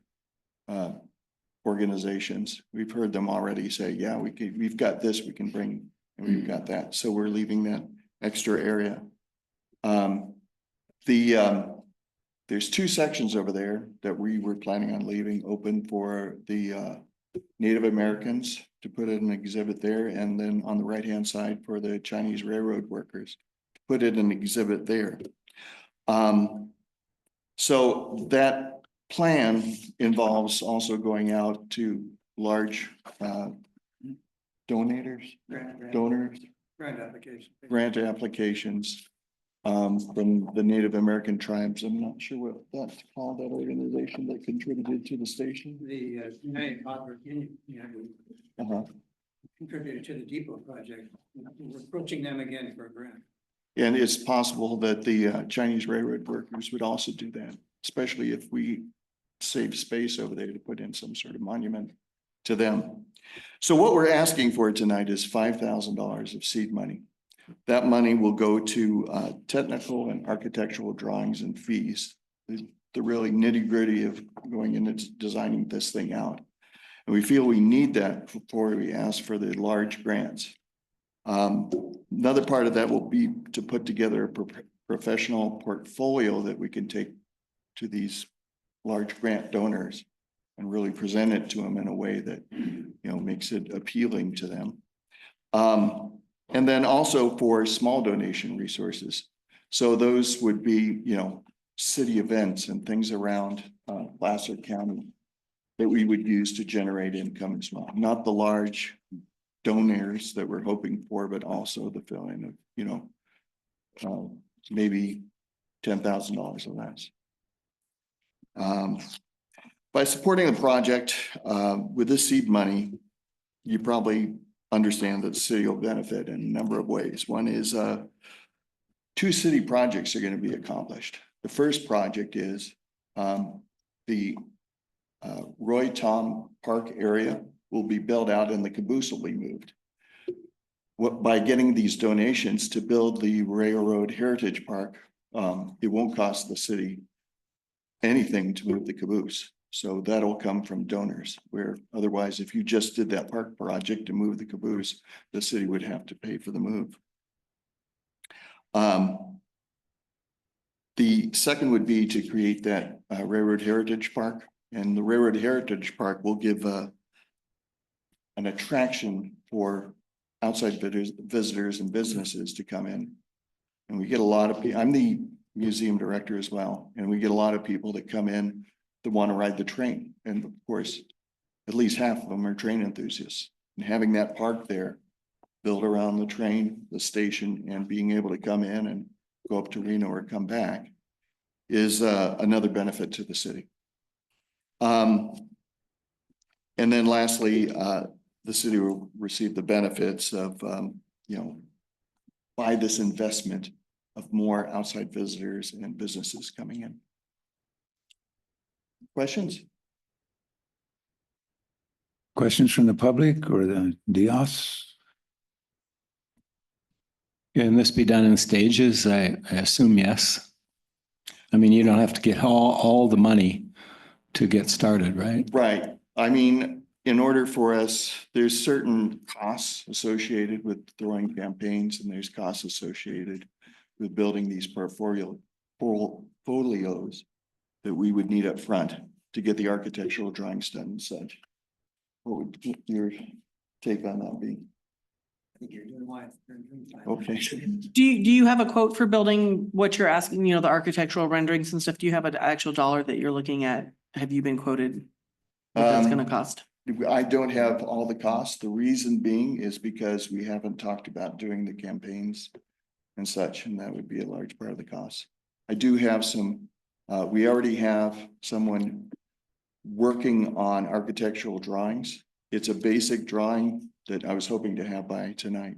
organizations. We've heard them already say, yeah, we've got this we can bring, and we've got that. So we're leaving that extra area. There's 2 sections over there that we were planning on leaving open for the Native Americans to put in an exhibit there, and then on the right-hand side for the Chinese railroad workers to put in an exhibit there. So that plan involves also going out to large donors, grant applications from the Native American tribes. I'm not sure what that's called, that organization that contributed to the station. The United Copper Union contributed to the depot project. We're approaching them again for a grant. And it's possible that the Chinese railroad workers would also do that, especially if we save space over there to put in some sort of monument to them. So what we're asking for tonight is $5,000 of seed money. That money will go to technical and architectural drawings and fees, the really nitty-gritty of going into designing this thing out. And we feel we need that before we ask for the large grants. Another part of that will be to put together a professional portfolio that we can take to these large grant donors and really present it to them in a way that, makes it appealing to them. And then also for small donation resources. So those would be, city events and things around Placer County that we would use to generate income as well. Not the large donors that we're hoping for, but also the fill-in of, maybe $10,000 or less. By supporting the project with this seed money, you probably understand that the city will benefit in a number of ways. One is 2 city projects are going to be accomplished. The first project is the Roy Tom Park area will be built out and the caboose will be moved. By getting these donations to build the Railroad Heritage Park, it won't cost the city anything to move the caboose. So that'll come from donors, where otherwise, if you just did that park project to move the caboose, the city would have to pay for the move. The second would be to create that Railroad Heritage Park, and the Railroad Heritage Park will give an attraction for outside visitors and businesses to come in. And we get a lot of people. I'm the museum director as well, and we get a lot of people that come in that want to ride the train. And of course, at least half of them are train enthusiasts. And having that park there, built around the train, the station, and being able to come in and go up to Reno or come back is another benefit to the city. And then lastly, the city will receive the benefits of, by this investment of more outside visitors and businesses coming in. Questions? Questions from the public or the DIOS? Can this be done in stages? I assume yes. I mean, you don't have to get all the money to get started, right? Right. I mean, in order for us, there's certain costs associated with throwing campaigns and there's costs associated with building these portfolios that we would need up front to get the architectural drawings done and such. What would your take on that be? I think you're doing fine. You're doing fine. Okay. Do you have a quote for building what you're asking, you know, the architectural renderings and stuff? Do you have an actual dollar that you're looking at? Have you been quoted? What that's gonna cost? I don't have all the costs. The reason being is because we haven't talked about doing the campaigns and such, and that would be a large part of the cost. I do have some, we already have someone working on architectural drawings. It's a basic drawing that I was hoping to have by tonight.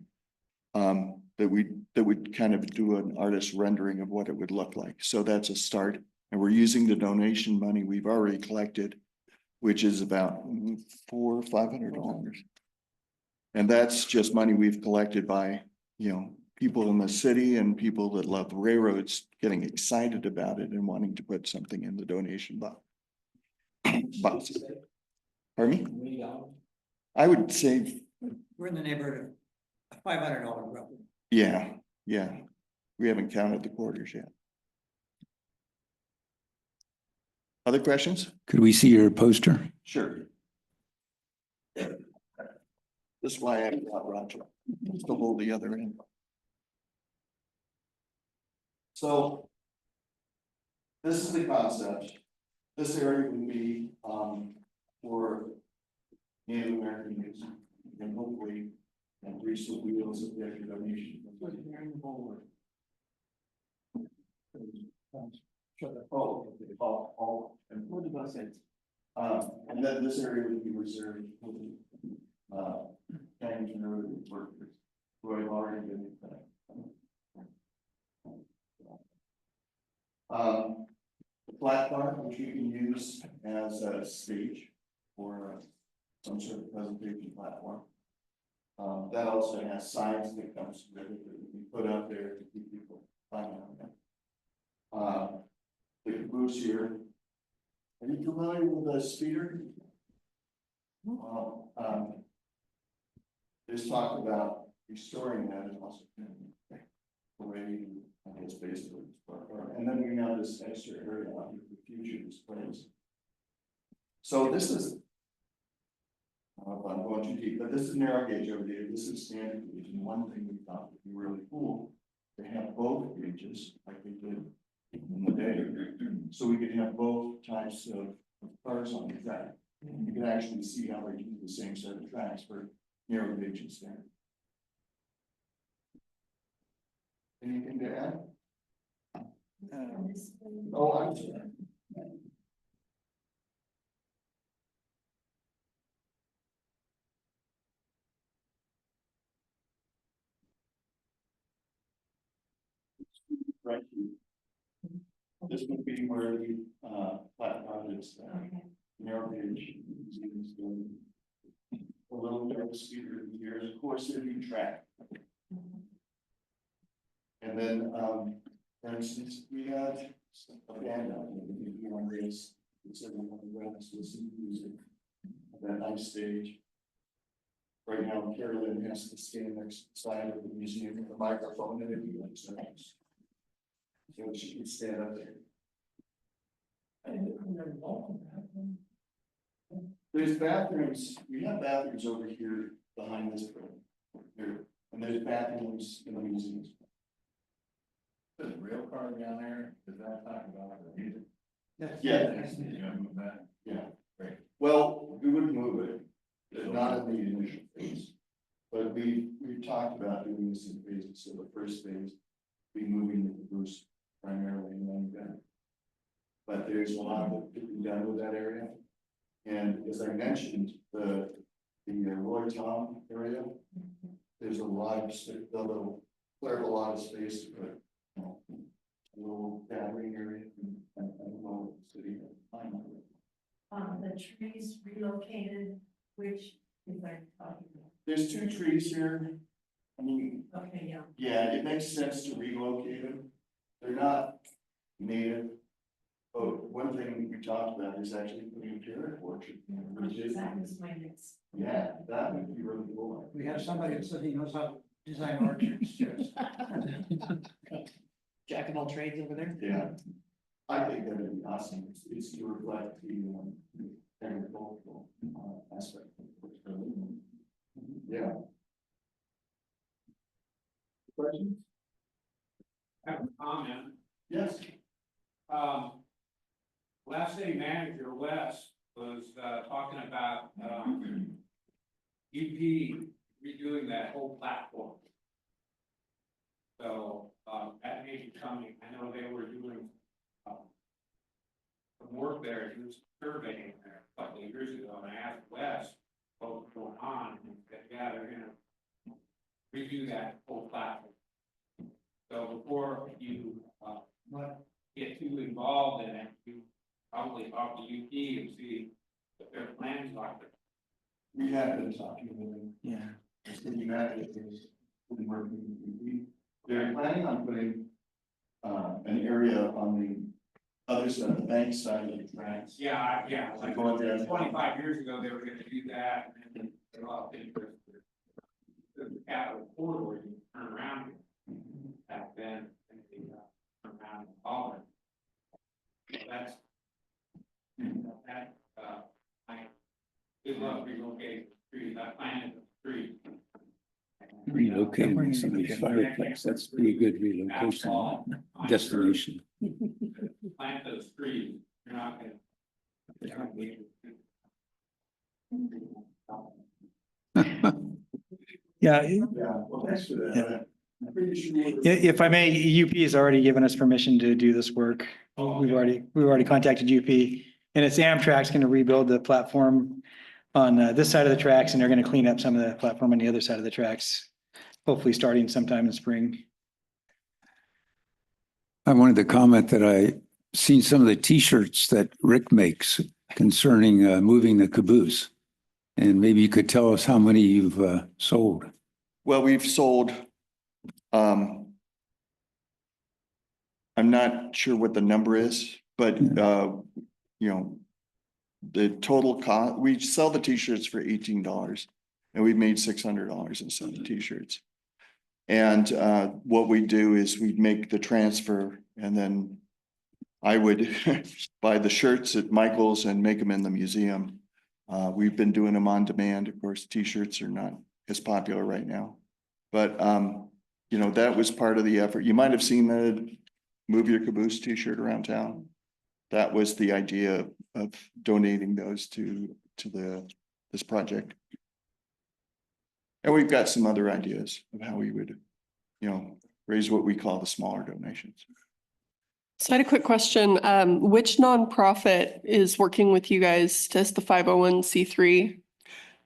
That would kind of do an artist rendering of what it would look like. So that's a start. And we're using the donation money we've already collected, which is about $400 or $500. And that's just money we've collected by, you know, people in the city and people that love railroads getting excited about it and wanting to put something in the donation box. Pardon me? I would say, We're in the neighborhood of $500 roughly. yeah. We haven't counted the quarters yet. Other questions? Could we see your poster? Sure. This is why I got Roger to hold the other end. So this is the concept. This area would be for Native American use and hopefully reach the wheels of their donation. And what did I say? And then this area would be reserved for gangs and road workers who have already been. The platform, which you can use as a stage for some sort of presentation platform. That also has signs that comes with it that we can put up there to keep people finding on them. The caboose here. Are you familiar with the speeder? There's talk about restoring that and also already, I guess, basically. And then we have this extra area out here for future displays. So this is, I don't know if I'm going too deep, but this is narrow gauge over here. This is standard gauge. And one thing we thought would be really cool to have both gauges like they did in the day. So we could have both types of cars on the track. You can actually see how they use the same set of tracks for narrow gauge and standard. Anything to add? Oh, I'm sorry. Right. This would be where the flat projects narrow gauge. A little bit of speeder here, of course, it'd be track. And then, for instance, we had a band out there, one race, it's everyone wants to listen to music. That nice stage. Right now, Carolyn has to stand next side of the museum with a microphone and everything like that. So she can stand up there. There's bathrooms, we have bathrooms over here behind this building. Here, and there's bathrooms in the museums. There's a rail car down there, does that talk about the music? Yeah. You gotta move that. Yeah, right. Well, we would move it, not in the initial phase. But we've talked about doing this in phases. So the first phase, be moving the caboose primarily in one event. But there's a lot that could be done with that area. And as I mentioned, the Roy Tom area, there's a lot of they'll clear a lot of space to put, you know, a little gathering area and the city. The trees relocated, which is like talking about. There's two trees here. I mean, Okay, yeah. yeah, it makes sense to relocate them. They're not native, Oh, one thing we talked about is actually putting a carrot orchard. Which is, yeah, that would be really cool. We have somebody that said he knows how to design orchards, just. Jack of all trades over there. Yeah. I think that would be awesome. It's to reflect the agricultural aspect. Yeah. Questions? I have a comment. Yes. Last city manager Wes was talking about UP redoing that whole platform. So that may be coming. I know they were doing some work there, he was surveying there a couple of years ago, and I asked Wes what was going on, and he said, yeah, they're gonna redo that whole platform. So before you get too involved in it, you probably talk to UP and see what their plans are. We have been talking to them. Yeah. The city manager is working with me. They're planning on putting an area on the other side, the bank side of the tracks. Yeah, yeah, like Go out there. 25 years ago, they were gonna do that, and then they lost interest. The capital corridor, you turn around back then, and they turn around and follow it. So that's, I did love relocating the trees, I planted the trees. Relocating somebody's fireplace, that's pretty good relocation destination. Plant those trees, you're not gonna. Yeah, Yeah, well, thanks for that. I'm pretty sure. if I may, UP has already given us permission to do this work. We've already contacted UP, and it's Amtrak's going to rebuild the platform on this side of the tracks, and they're going to clean up some of the platform on the other side of the tracks, hopefully starting sometime in spring. I wanted to comment that I seen some of the T-shirts that Rick makes concerning moving the caboose. And maybe you could tell us how many you've sold. Well, we've sold, I'm not sure what the number is, but, you know, the total cost, we sell the T-shirts for $18 and we've made $600 in selling T-shirts. And what we do is we make the transfer and then I would buy the shirts at Michael's and make them in the museum. We've been doing them on demand. Of course, T-shirts are not as popular right now. But, you know, that was part of the effort. You might have seen the Move Your Caboose T-shirt around town. That was the idea of donating those to this project. And we've got some other ideas of how we would, you know, raise what we call the smaller donations. So I had a quick question. Which nonprofit is working with you guys as the 501c3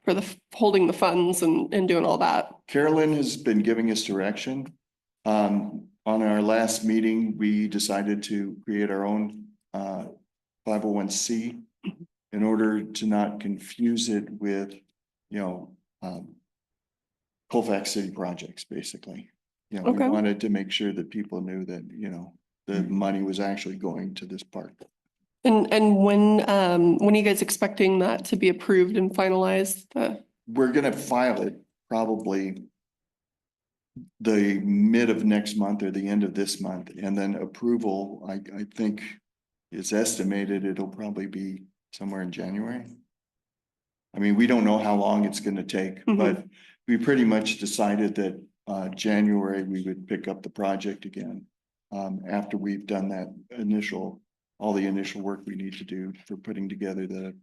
for the holding the funds and doing all that? Carolyn has been giving us direction. On our last meeting, we decided to create our own 501c in order to not confuse it with, you know, Colfax City projects, basically. You know, we wanted to make sure that people knew that, you know, the money was actually going to this park. And when are you guys expecting that to be approved and finalized? We're gonna file it probably the mid of next month or the end of this month, and then approval, I think is estimated, it'll probably be somewhere in January. I mean, we don't know how long it's gonna take, but we pretty much decided that January, we would pick up the project again. After we've done that all the initial work we need to do for putting together the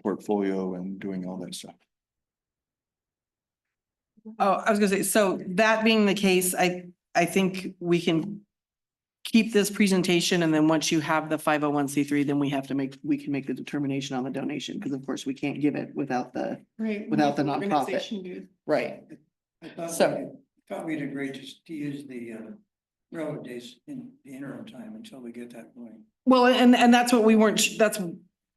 portfolio and doing all that stuff. Oh, I was gonna say, so that being the case, I think we can keep this presentation, and then once you have the 501c3, then we can make the determination on the donation, because of course we can't give it without the without the nonprofit. Right. I thought we'd agreed to use the railroad days in the interim time until we get that going. Well, and that's what we weren't, that's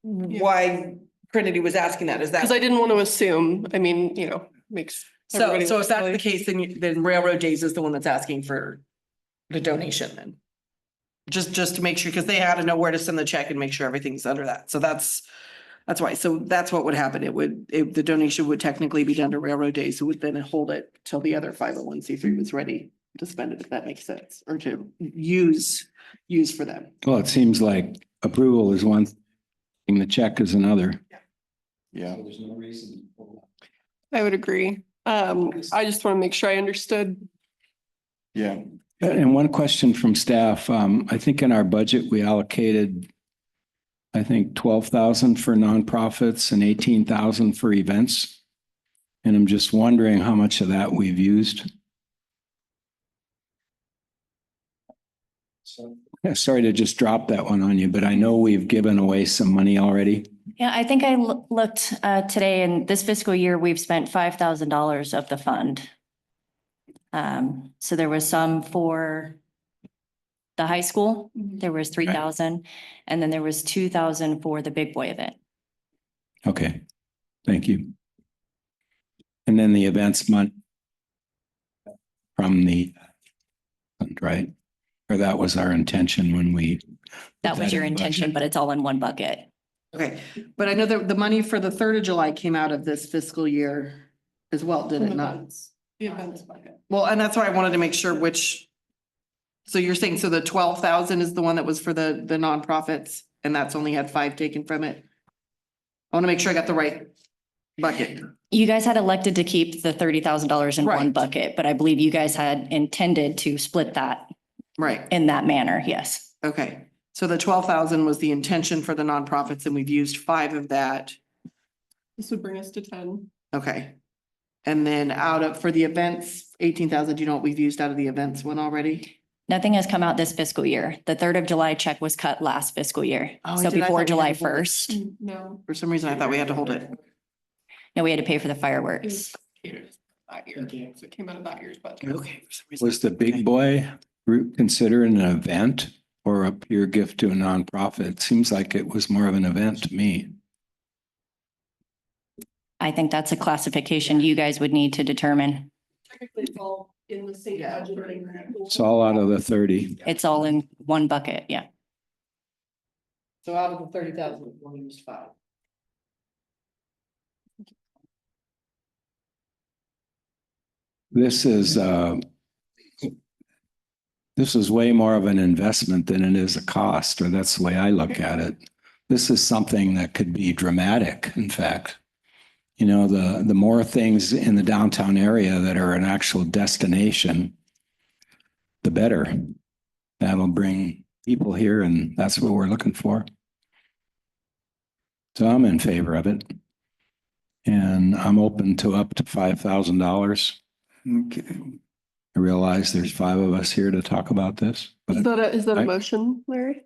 why Trinity was asking that, is that. Because I didn't want to assume, I mean, you know, makes. So if that's the case, then Railroad Days is the one that's asking for the donation then. just to make sure, because they had to know where to send the check and make sure everything's under that. So that's why. So that's what would happen. The donation would technically be done to Railroad Days, who would then hold it till the other 501c3 was ready to spend it, if that makes sense, or to use for them. Well, it seems like approval is one thing, the check is another. Yeah. There's no reason. I would agree. I just want to make sure I understood. Yeah. And one question from staff, I think in our budget, we allocated, I think 12,000 for nonprofits and 18,000 for events. And I'm just wondering how much of that we've used. Yeah, sorry to just drop that one on you, but I know we've given away some money already. Yeah, I think I looked today, and this fiscal year, we've spent $5,000 of the fund. So there was some for the high school, there was 3,000, and then there was 2,000 for the big boy event. Okay, thank you. And then the events month from the, right? Or that was our intention when we. That was your intention, but it's all in one bucket. Okay, but I know that the money for the 3rd of July came out of this fiscal year as well, did it not? The events bucket. Well, and that's why I wanted to make sure which. So you're saying, so the 12,000 is the one that was for the nonprofits, and that's only had 5 taken from it? I want to make sure I got the right bucket. You guys had elected to keep the $30,000 in one Right. bucket, but I believe you guys had intended to split that Right, in that manner, yes. okay. So the 12,000 was the intention for the nonprofits, and we've used 5 of that. This would bring us to 10. Okay. And then for the events, 18,000, do you know what we've used out of the events one already? Nothing has come out this fiscal year. The 3rd of July check was cut last fiscal year. Oh, So did I before thought we had July to hold it? 1st. No. For some reason, I thought we had to hold it. No, we had to pay for the fireworks. That year. So it came out of that year's budget. Okay. For some reason. Was the big boy route considered an event or a pure gift to a nonprofit? It seems like it was more of an event to me. I think that's a classification you guys would need to determine. Technically, it's all in the same budget. It's all out of the 30. It's all in one bucket, yeah. So out of the 30,000, we only used 5. This is way more of an investment than it is a cost, or that's the way I look at it. This is something that could be dramatic, in fact. You know, the more things in the downtown area that are an actual destination, the better. That'll bring people here, and that's what we're looking for. So I'm in favor of it. And I'm open to up to $5,000. Okay. I realize there's 5 of us here to talk about this, but Is that a I- motion, Larry?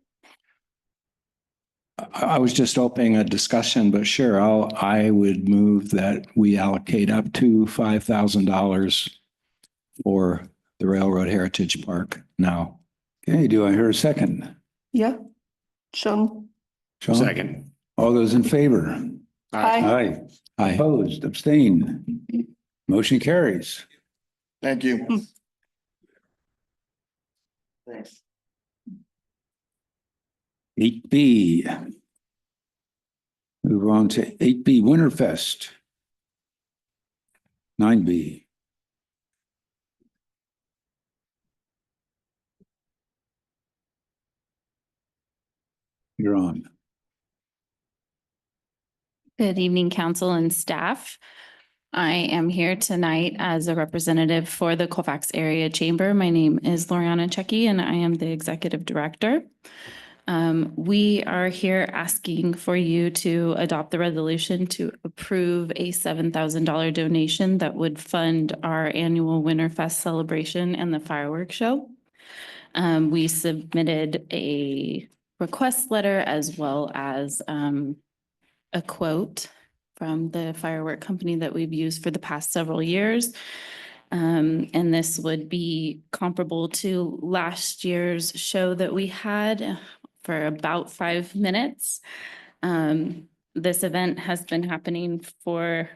I was just opening a discussion, but sure, I would move that we allocate up to $5,000 for the Railroad Heritage Park now. Okay, do I hear a second? Yeah. Sean? Sean? Second. All those in favor? Aye. Aye. Opposed, abstained. Motion carries. Thank you. Thanks. 8B. Move on to 8B Winterfest. 9B. You're on. Good evening, council and staff. I am here tonight as a representative for the Colfax Area Chamber. My name is Loriana Checky and I am the executive director. We are here asking for you to adopt the resolution to approve a $7,000 donation that would fund our annual Winterfest celebration and the fireworks show. We submitted a request letter as well as a quote from the firework company that we've used for the past several years. And this would be comparable to last year's show that we had for about 5 minutes. This event has been happening for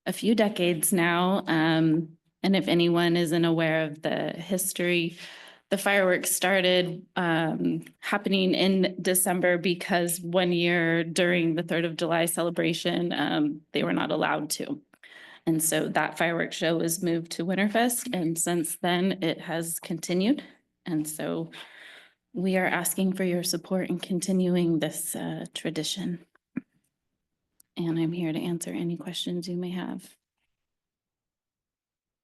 a few decades now. And if anyone isn't aware of the history the fireworks started happening in December because one year during the 3rd of July celebration, they were not allowed to. And so that fireworks show was moved to Winterfest, and since then it has continued. And so we are asking for your support in continuing this tradition. And I'm here to answer any questions you may have.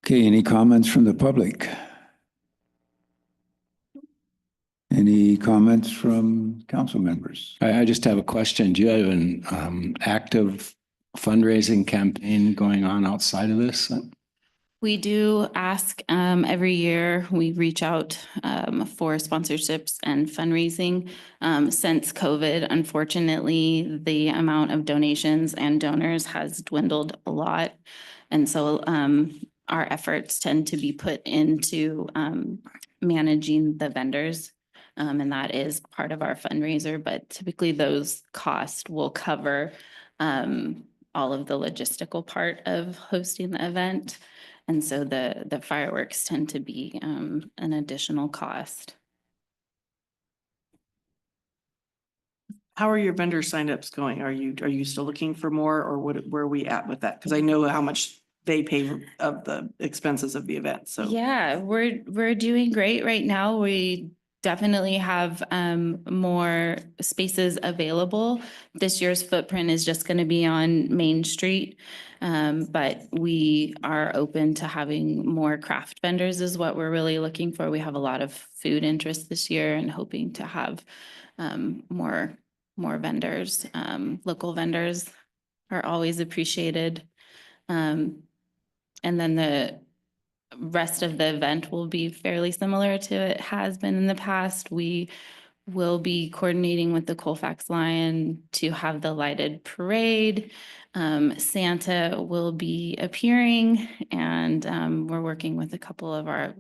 Okay, any comments from the public? Any comments from council members? I just have a question. Do you have an active fundraising campaign going on outside of this? We do ask every year, we reach out for sponsorships and fundraising. Since COVID, unfortunately, the amount of donations and donors has dwindled a lot. And so our efforts tend to be put into managing the vendors. And that is part of our fundraiser, but typically those costs will cover all of the logistical part of hosting the event. And so the fireworks tend to be an additional cost. How are your vendor signups going? Are you still looking for more, or where are we at with that? Because I know how much they pay of the expenses of the event, so. Yeah, we're doing great right now. We definitely have more spaces available. This year's footprint is just going to be on Main Street. But we are open to having more craft vendors is what we're really looking for. We have a lot of food interest this year and hoping to have more vendors. Local vendors are always appreciated. And then the rest of the event will be fairly similar to it has been in the past. We will be coordinating with the Colfax Lion to have the lighted parade. Santa will be appearing, and we're working with a couple of our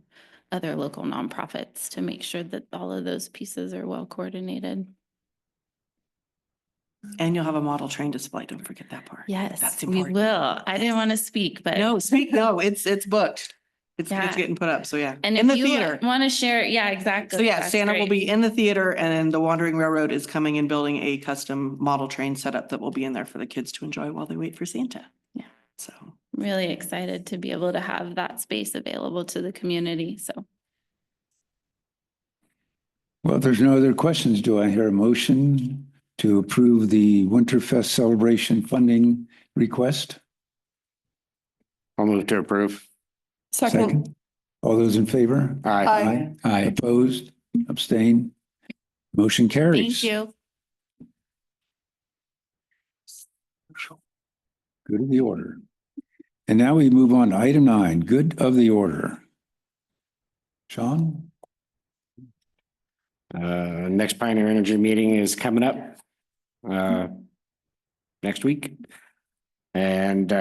other local nonprofits to make sure that all of those pieces are well coordinated. And you'll have a model train display. Don't forget that part. Yes, That's we important. will. I didn't want to speak, but No, it's booked. It's getting put up, so yeah. And in if the you theater. want to share, yeah, exactly. So yeah, That's Santa will great. be in the theater, and then the Wandering Railroad is coming and building a custom model train setup that will be in there for the kids to enjoy while they wait for Santa. Yeah. So Really excited to be able to have that space available to the community, so. Well, if there's no other questions, do I hear a motion to approve the Winterfest celebration funding request? I'll move to approve. Second. All those in favor? Aye. Aye. Opposed? Abstain? Motion carries. Thank you. Good of the order. And now we move on to item 9, good of the order. Sean? Next Pioneer Energy meeting is coming up next week. And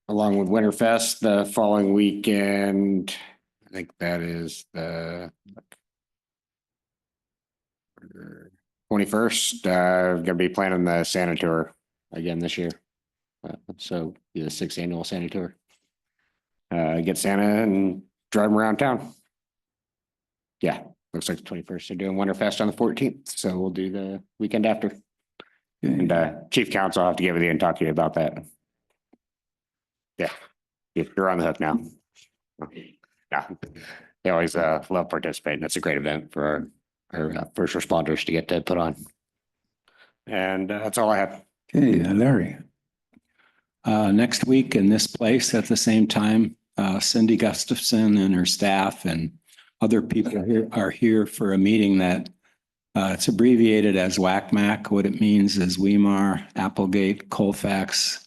along with Winterfest, the following weekend, I think that is the 21st, gonna be planning the Santa tour again this year. So be the 6th annual Santa tour. Get Santa and drive him around town. Yeah, looks like the 21st. They're doing Winterfest on the 14th, so we'll do the weekend after. And Chief Counsel, I'll have to get with you and talk to you about that. Yeah, you're on the hook now. Yeah, they always love participating. That's a great event for our first responders to get to put on. And that's all I have. Okay, Larry. Next week in this place at the same time, Cindy Gustafson and her staff and other people here are here for a meeting that it's abbreviated as WACMAC. What it means is Weimar, Applegate, Colfax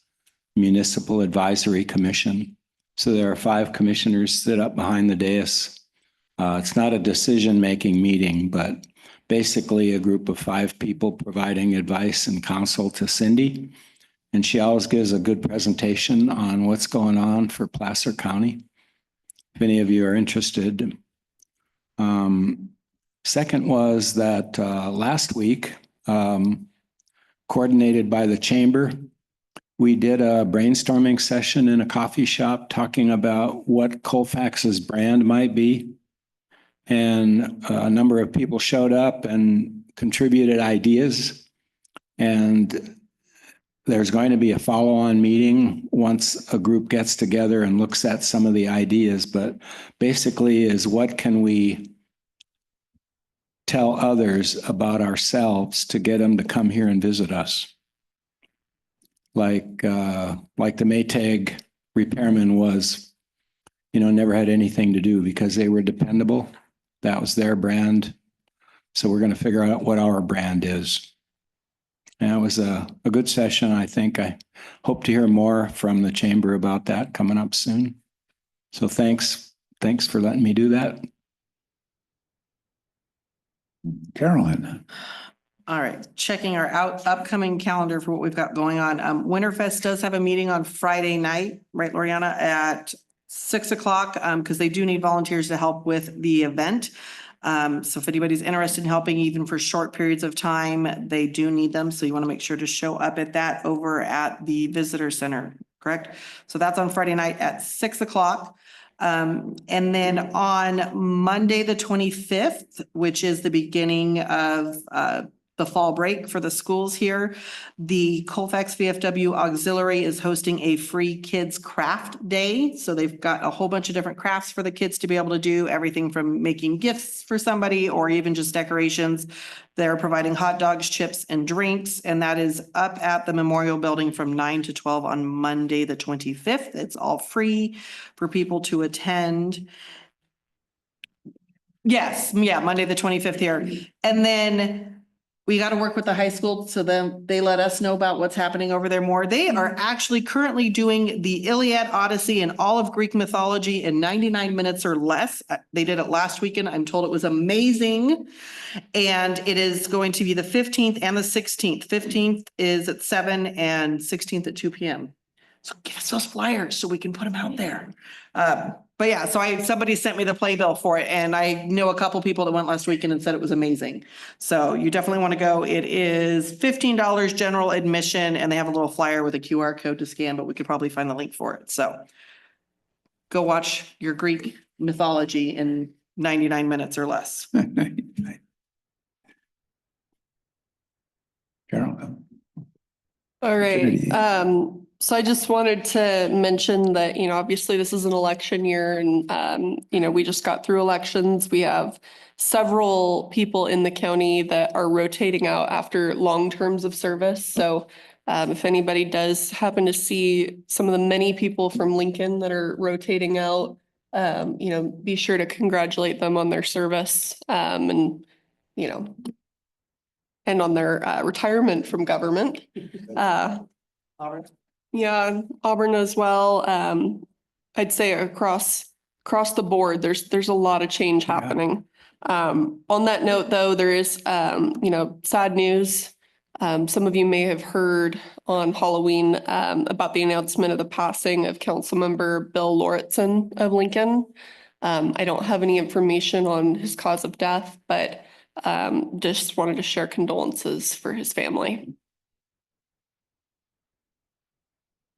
Municipal Advisory Commission. So there are 5 commissioners sit up behind the dais. It's not a decision-making meeting, but basically a group of 5 people providing advice and counsel to Cindy. And she always gives a good presentation on what's going on for Placer County, if any of you are interested. Second was that last week, coordinated by the chamber, we did a brainstorming session in a coffee shop talking about what Colfax's brand might be. and a number of people showed up and contributed ideas. And there's going to be a follow-on meeting once a group gets together and looks at some of the ideas, but basically is what can we tell others about ourselves to get them to come here and visit us? Like the Maytag repairman was, never had anything to do because they were dependable. That was their brand. So we're going to figure out what our brand is. And it was a good session. I think I hope to hear more from the chamber about that coming up soon. So thanks for letting me do that. Carolyn. All right, checking our upcoming calendar for what we've got going on. Winterfest does have a meeting on Friday night, right, Loriana, at 6 o'clock, because they do need volunteers to help with the event. So if anybody's interested in helping even for short periods of time, they do need them. So you want to make sure to show up at that over at the visitor center, correct? So that's on Friday night at 6 o'clock. And then on Monday, the 25th, which is the beginning of the fall break for the schools here, the Colfax VFW Auxiliary is hosting a free kids craft day. So they've got a whole bunch of different crafts for the kids to be able to do, everything from making gifts for somebody or even just decorations. They're providing hot dogs, chips, and drinks, and that is up at the Memorial Building from 9 to 12 on Monday, the 25th. It's all free for people to attend. Yes, yeah, Monday, the 25th here. And then we got to work with the high school, so then they let us know about what's happening over there more. They are actually currently doing the Iliad, Odyssey, and all of Greek mythology in 99 minutes or less. They did it last weekend. I'm told it was amazing. And it is going to be the 15th and the 16th. 15th is at 7 and 16th at 2 p.m. So give us those flyers so we can put them out there. But yeah, so somebody sent me the playbill for it, and I know a couple people that went last weekend and said it was amazing. So you definitely want to go. It is $15 general admission, and they have a little flyer with a QR code to scan, but we could probably find the link for it. So go watch your Greek mythology in 99 minutes or less. Carolyn. All right. So I just wanted to mention that, obviously this is an election year and, we just got through elections. We have several people in the county that are rotating out after long terms of service. So if anybody does happen to see some of the many people from Lincoln that are rotating out, be sure to congratulate them on their service and on their retirement from government. Auburn. Yeah, Auburn as well. I'd say across the board, there's a lot of change happening. On that note, though, there is sad news. Some of you may have heard on Halloween about the announcement of the passing of Councilmember Bill Lauritsen of Lincoln. I don't have any information on his cause of death, but just wanted to share condolences for his family.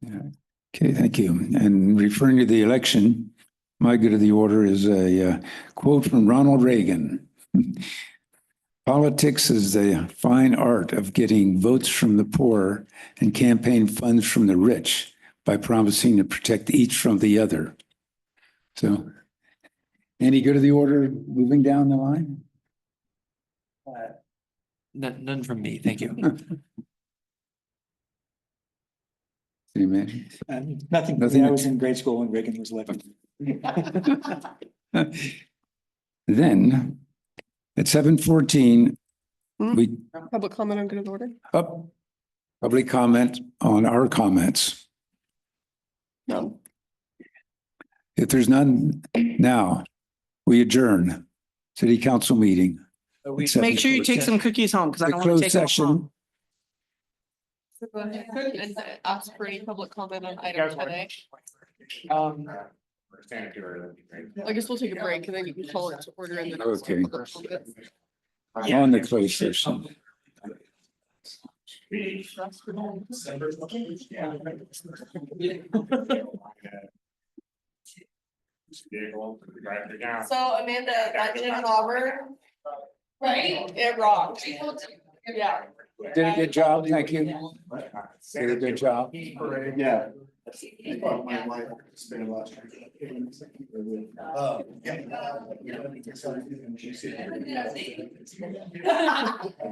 Yeah. Okay, thank you. And referring to the election, my good of the order is a quote from Ronald Reagan. Politics is the fine art of getting votes from the poor and campaign funds from the rich by promising to protect each from the other. So, any good of the order moving down the line? None from me, thank you. Amen. Nothing. I was in grade school when Reagan was living. Then at 7:14, we Public comment on good of the order? up public comment on our comments. No. If there's none now, we adjourn city council meeting. Make sure you take some cookies home because I don't want to take them home. So go ahead and ask for any public comment on item today. I guess we'll take a break and then you can call it to order and then. Okay. On the closed session. So Amanda, I did an Auburn. Right? It rocks. Yeah. Did a good job, thank you. Did a good job. Yeah. My wife spent a lot of time.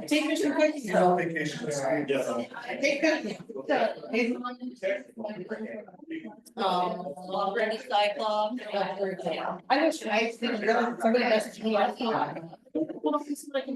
Take me some cookies. Take cookies. Ready Cyclops. I wish I think somebody messaged me. I thought, well, if this is like,